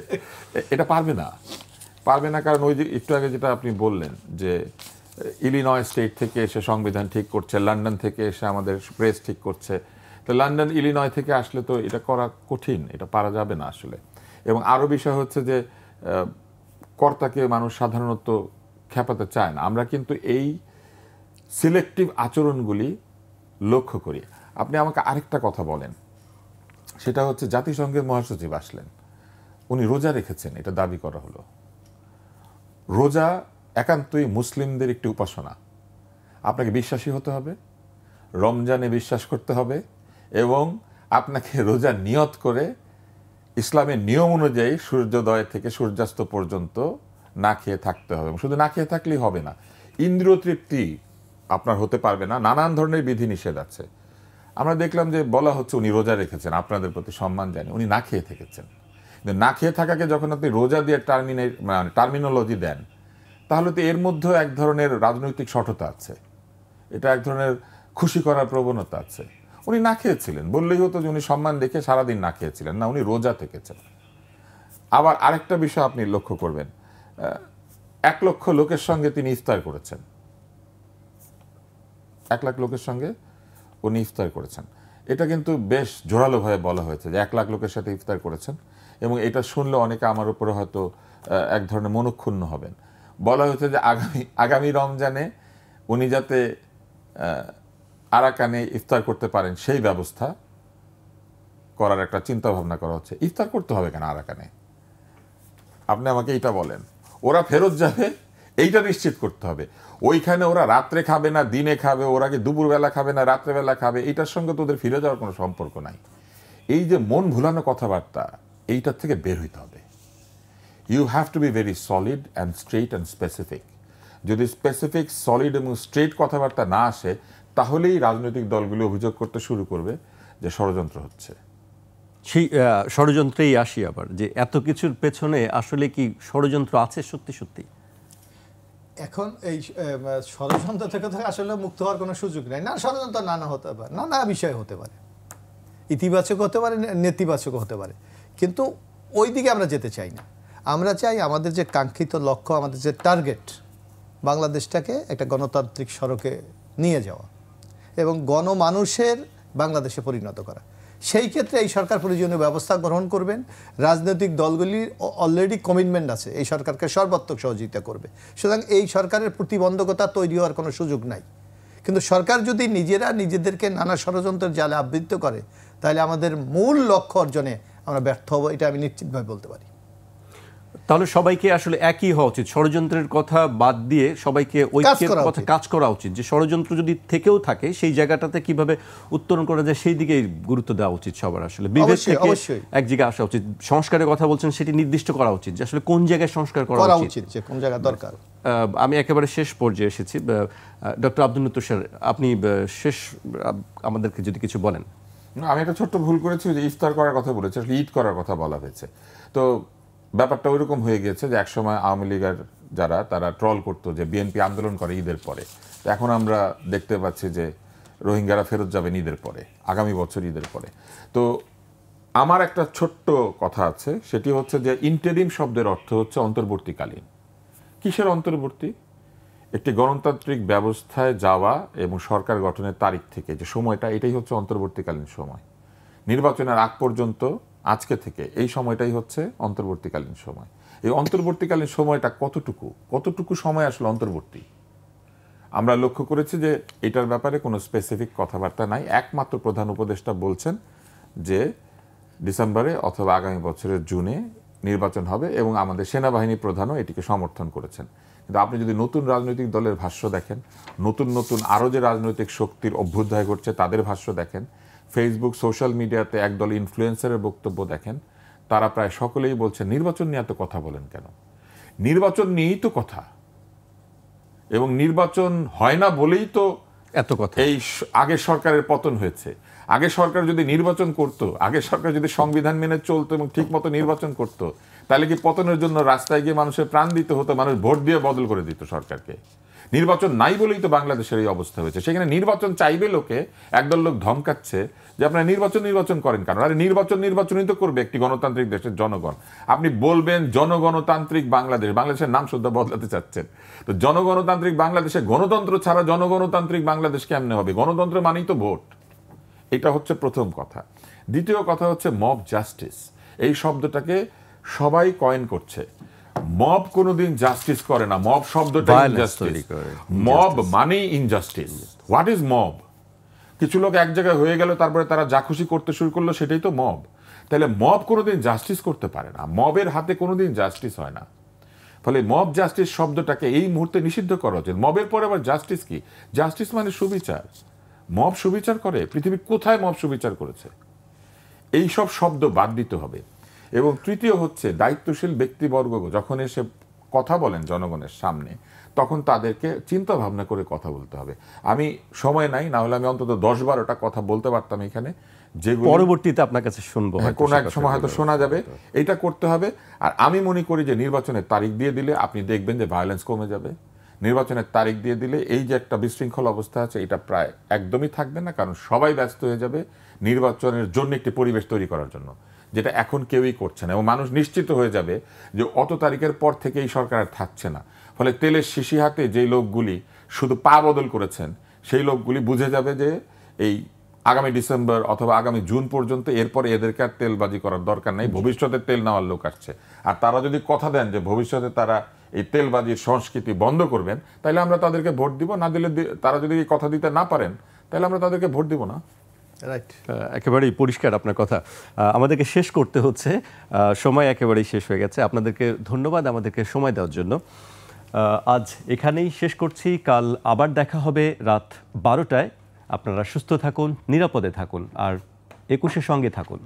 এটা পারবে না, কারণ ওই যে একটু আগে যেটা আপনি বললেন যে ইলিনয় স্টেট থেকে এসে সংবিধান ঠিক করছে, লন্ডন থেকে এসে আমাদের প্রেস ঠিক করছে। তো লন্ডন ইলিনয় থেকে আসলে তো এটা করা কঠিন, এটা পারা যাবে না আসলে। এবং আরও বিষয় হচ্ছে যে কর্তাকে মানুষ সাধারণত খেপাতে চায় না। আমরা কিন্তু এই সিলেক্টিভ আচরণগুলি লক্ষ্য করি। আপনি আমাকে আরেকটা কথা বলেন, সেটা হচ্ছে জাতিসংঘের মহাসচিব আসলেন, উনি রোজা রেখেছেন, এটা দাবি করা হলো। রোজা একান্তই মুসলিমদের একটি উপাসনা, আপনাকে বিশ্বাসী হতে হবে, রমজানে বিশ্বাস করতে হবে এবং আপনাকে রোজা নিয়ত করে ইসলামের নিয়ম অনুযায়ী সূর্যোদয় থেকে সূর্যাস্ত পর্যন্ত না খেয়ে থাকতে হবে। শুধু না খেয়ে থাকলেই হবে না, ইন্দ্রিয় তৃপ্তি আপনার হতে পারবে না, নানান ধরনের বিধিনিষেধ আছে। আমরা দেখলাম যে বলা হচ্ছে উনি রোজা রেখেছেন, আপনাদের প্রতি সম্মান জানিয়ে উনি না খেয়ে থেকেছেন। কিন্তু না খেয়ে থাকাকে যখন আপনি রোজা দিয়ে টার্মিনোলজি দেন, তাহলে তো এর মধ্যেও এক ধরনের রাজনৈতিক সঠতা আছে, এটা এক ধরনের খুশি করার প্রবণতা আছে। উনি না খেয়েছিলেন বললেই হতো যে উনি সম্মান দেখে সারাদিন না খেয়েছিলেন, না, উনি রোজা থেকেছেন। আবার আরেকটা বিষয় আপনি লক্ষ্য করবেন, 1 লক্ষ লোকের সঙ্গে তিনি ইফতার করেছেন, 1 লাখ লোকের সঙ্গে উনি ইফতার করেছেন। এটা কিন্তু বেশ জোরালোভাবে বলা হয়েছে যে 1 লাখ লোকের সাথে ইফতার করেছেন। এবং এটা শুনলে অনেকে আমার উপরে হয়তো এক ধরনের মনক্ষুণ্ণ হবেন। বলা হয়েছে যে আগামী রমজানে উনি যাতে আরাকানে ইফতার করতে পারেন সেই ব্যবস্থা করার একটা চিন্তা ভাবনা করা হচ্ছে। ইফতার করতে হবে কেন আরাকানে? আপনি আমাকে এইটা বলেন। ওরা ফেরত যাবে এইটা নিশ্চিত করতে হবে। ওইখানে ওরা রাত্রে খাবে না দিনে খাবে, ওরা কি দুপুরবেলা খাবে না রাত্রেবেলা খাবে, এইটার সঙ্গে তো ওদের ফিরে যাওয়ার কোনো সম্পর্ক নাই। এই যে মন ভুলানো কথাবার্তা, এইটার থেকে বের হইতে হবে। You have to be very solid and straight and specific. যদি স্পেসিফিক, সলিড এবং স্ট্রেট কথাবার্তা না আসে, তাহলেই রাজনৈতিক দলগুলো অভিযোগ করতে শুরু করবে যে ষড়যন্ত্র হচ্ছে। সেই ষড়যন্ত্রেই আসি আবার, যে এত কিছুর পেছনে আসলে কি ষড়যন্ত্র আছে সত্যি সত্যি? এখন এই ষড়যন্ত্র থেকে তো আসলে মুক্ত হওয়ার কোনো সুযোগ নেই। না, ষড়যন্ত্র নানা হতে পারে, নানা বিষয় হতে পারে, ইতিবাচক হতে পারে, নেতিবাচক হতে পারে, কিন্তু ওই দিকে আমরা যেতে চাই না। আমরা চাই আমাদের যে কাঙ্ক্ষিত লক্ষ্য, আমাদের যে টার্গেট, বাংলাদেশটাকে একটা গণতান্ত্রিক সড়কে নিয়ে যাওয়া এবং গণমানুষের বাংলাদেশে পরিণত করা। সেই ক্ষেত্রে এই সরকার প্রয়োজনীয় ব্যবস্থা গ্রহণ করবেন। রাজনৈতিক দলগুলির অলরেডি কমিটমেন্ট আছে, এই সরকারকে সর্বাত্মক সহযোগিতা করবে। সুতরাং এই সরকারের প্রতিবন্ধকতা তৈরি হওয়ার কোনো সুযোগ নাই। কিন্তু সরকার যদি নিজেরা নিজেদেরকে নানা ষড়যন্ত্রের জালে আবৃত করে, তাহলে আমাদের মূল লক্ষ্য অর্জনে আমরা ব্যর্থ হব, এটা আমি নিশ্চিতভাবে বলতে পারি। তাহলে সবাইকে আসলে একই হওয়া উচিত, ষড়যন্ত্রের কথা বাদ দিয়ে সবাইকে ঐক্যের কথা কাজ করা উচিত। যে ষড়যন্ত্র যদি থেকেও থাকে সেই জায়গাটাতে কিভাবে উত্তরণ করা যায় সেই দিকে গুরুত্ব দেওয়া উচিত সবার। আসলে বিভেদ থেকে এক জায়গায় আসা উচিত। সংস্কারের কথা বলছেন, সেটি নির্দিষ্ট করা উচিত যে আসলে কোন জায়গায় সংস্কার করা উচিত, যে কোন জায়গা দরকার। আমি একেবারে শেষ পর্যায়ে এসেছি। ডক্টর আব্দুল নূর স্যার, আপনি শেষ আমাদেরকে যদি কিছু বলেন। আমি একটা ছোট্ট ভুল করেছি, যে ইফতার করার কথা বলেছি, আসলে ঈদ করার কথা বলা হয়েছে। তো ব্যাপারটা ওইরকম হয়ে গিয়েছে যে একসময় আওয়ামী লীগের যারা তারা ট্রল করতো যে বিএনপি আন্দোলন করে ঈদের পরে। তো এখন আমরা দেখতে পাচ্ছি যে রোহিঙ্গারা ফেরত যাবেন ঈদের পরে, আগামী বছর ঈদের পরে। তো আমার একটা ছোট্ট কথা আছে, সেটি হচ্ছে যে ইন্টারিম শব্দের অর্থ হচ্ছে অন্তর্বর্তীকালীন। কিসের অন্তর্বর্তী? একটি গণতান্ত্রিক ব্যবস্থায় যাওয়া এবং সরকার গঠনের তারিখ থেকে যে সময়টা, এটাই হচ্ছে অন্তর্বর্তীকালীন সময়। নির্বাচনের আগ পর্যন্ত আজকে থেকে এই সময়টাই হচ্ছে অন্তর্বর্তীকালীন সময়। এই অন্তর্বর্তীকালীন সময়টা কতটুকু সময় আসলে অন্তর্বর্তী? আমরা লক্ষ্য করেছি যে এটার ব্যাপারে কোনো স্পেসিফিক কথাবার্তা নাই। একমাত্র প্রধান উপদেষ্টা বলছেন যে ডিসেম্বরে অথবা আগামী বছরের জুনে নির্বাচন হবে এবং আমাদের সেনাবাহিনী প্রধানও এটিকে সমর্থন করেছেন। কিন্তু আপনি যদি নতুন রাজনৈতিক দলের ভাষ্য দেখেন, নতুন আরও যে রাজনৈতিক শক্তির অভ্যুদয় ঘটছে তাদের ভাষ্য দেখেন, ফেসবুক সোশ্যাল মিডিয়াতে একদল ইনফ্লুয়েন্সারের বক্তব্য দেখেন, তারা প্রায় সকলেই বলছেন নির্বাচন নিয়ে এত কথা বলেন কেন? নির্বাচন নিয়েই তো কথা, এবং নির্বাচন হয় না বলেই তো এত কথা। এই আগের সরকারের পতন হয়েছে। আগের সরকার যদি নির্বাচন করত, আগের সরকার যদি সংবিধান মেনে চলতো এবং ঠিক মতো নির্বাচন করত, তাহলে কি পতনের জন্য রাস্তায় গিয়ে মানুষের প্রাণ দিতে হতো? মানুষ ভোট দিয়ে বদল করে দিত সরকারকে। নির্বাচন নাই বলেই তো বাংলাদেশের এই অবস্থা হয়েছে। সেখানে নির্বাচন চাইবে লোকে, একদল লোক ধমকাচ্ছে যে আপনারা নির্বাচন করেন কেন? আরে নির্বাচনই তো করবে একটি গণতান্ত্রিক দেশের জনগণ। আপনি বলবেন জনগণতান্ত্রিক বাংলাদেশ, বাংলাদেশের নাম শুদ্ধ বদলাতে চাচ্ছেন। তো জনগণতান্ত্রিক বাংলাদেশে গণতন্ত্র ছাড়া জনগণতান্ত্রিক বাংলাদেশ কেমনে হবে? গণতন্ত্র মানেই তো ভোট। এটা হচ্ছে প্রথম কথা। দ্বিতীয় কথা হচ্ছে মব জাস্টিস। এই শব্দটাকে সবাই কয়েন করছে। মব কোনোদিন জাস্টিস করে না। মব শব্দটা ইনজাস্টিস। মব মানেই ইনজাস্টিস। What is mob? কিছু লোক এক জায়গায় হয়ে গেল, তারপরে তারা যা খুশি করতে শুরু করলো, সেটাই তো মব। তাহলে মব কোনোদিন জাস্টিস করতে পারে না। মবের হাতে কোনোদিন জাস্টিস হয় না। ফলে মব জাস্টিস শব্দটাকে এই মুহূর্তে নিষিদ্ধ করা হচ্ছে। মবের পরে আবার জাস্টিস কি? জাস্টিস মানে সুবিচার। মব সুবিচার করে? পৃথিবীর কোথায় মব সুবিচার করেছে? এই সব শব্দ বাদ দিতে হবে। এবং তৃতীয় হচ্ছে দায়িত্বশীল ব্যক্তিবর্গ যখন এসে কথা বলেন জনগণের সামনে, তখন তাদেরকে চিন্তা ভাবনা করে কথা বলতে হবে। আমি সময় নাই, না হলে আমি অন্তত 10-12টা কথা বলতে পারতাম এখানে, যেগুলো পরবর্তীতে আপনার কাছে শুনবো, কোনো এক সময় হয়তো শোনা যাবে। এটা করতে হবে। আর আমি মনে করি যে নির্বাচনের তারিখ দিয়ে দিলে আপনি দেখবেন যে ভায়োলেন্স কমে যাবে। নির্বাচনের তারিখ দিয়ে দিলে এই যে একটা বিশৃঙ্খল অবস্থা আছে, এটা প্রায় একদমই থাকবে না। কারণ সবাই ব্যস্ত হয়ে যাবে নির্বাচনের জন্য একটি পরিবেশ তৈরি করার জন্য, যেটা এখন কেউই করছে না। এবং মানুষ নিশ্চিত হয়ে যাবে যে অত তারিখের পর থেকে এই সরকার আর থাকছে না। ফলে তেলের শিশি হাতে যেই লোকগুলি শুধু পা বদল করেছেন, সেই লোকগুলি বুঝে যাবে যে এই আগামী ডিসেম্বর অথবা আগামী জুন পর্যন্ত এরপরে এদেরকে আর তেলবাজি করার দরকার নেই। ভবিষ্যতে তেল নেওয়ার লোক আসছে। আর তারা যদি কথা দেন যে ভবিষ্যতে তারা এই তেলবাজির সংস্কৃতি বন্ধ করবেন, তাহলে আমরা তাদেরকে ভোট দিব। না দিলে, তারা যদি কথা দিতে না পারেন, তাহলে আমরা তাদেরকে ভোট দিব না। রাইট, একেবারেই পরিষ্কার আপনার কথা। আমাদেরকে শেষ করতে হচ্ছে, সময় একেবারেই শেষ হয়ে গেছে। আপনাদেরকে ধন্যবাদ আমাদেরকে সময় দেওয়ার জন্য। আজ এখানেই শেষ করছি। কাল আবার দেখা হবে রাত 12টায়। আপনারা সুস্থ থাকুন, নিরাপদে থাকুন, আর 21-এর সঙ্গে থাকুন।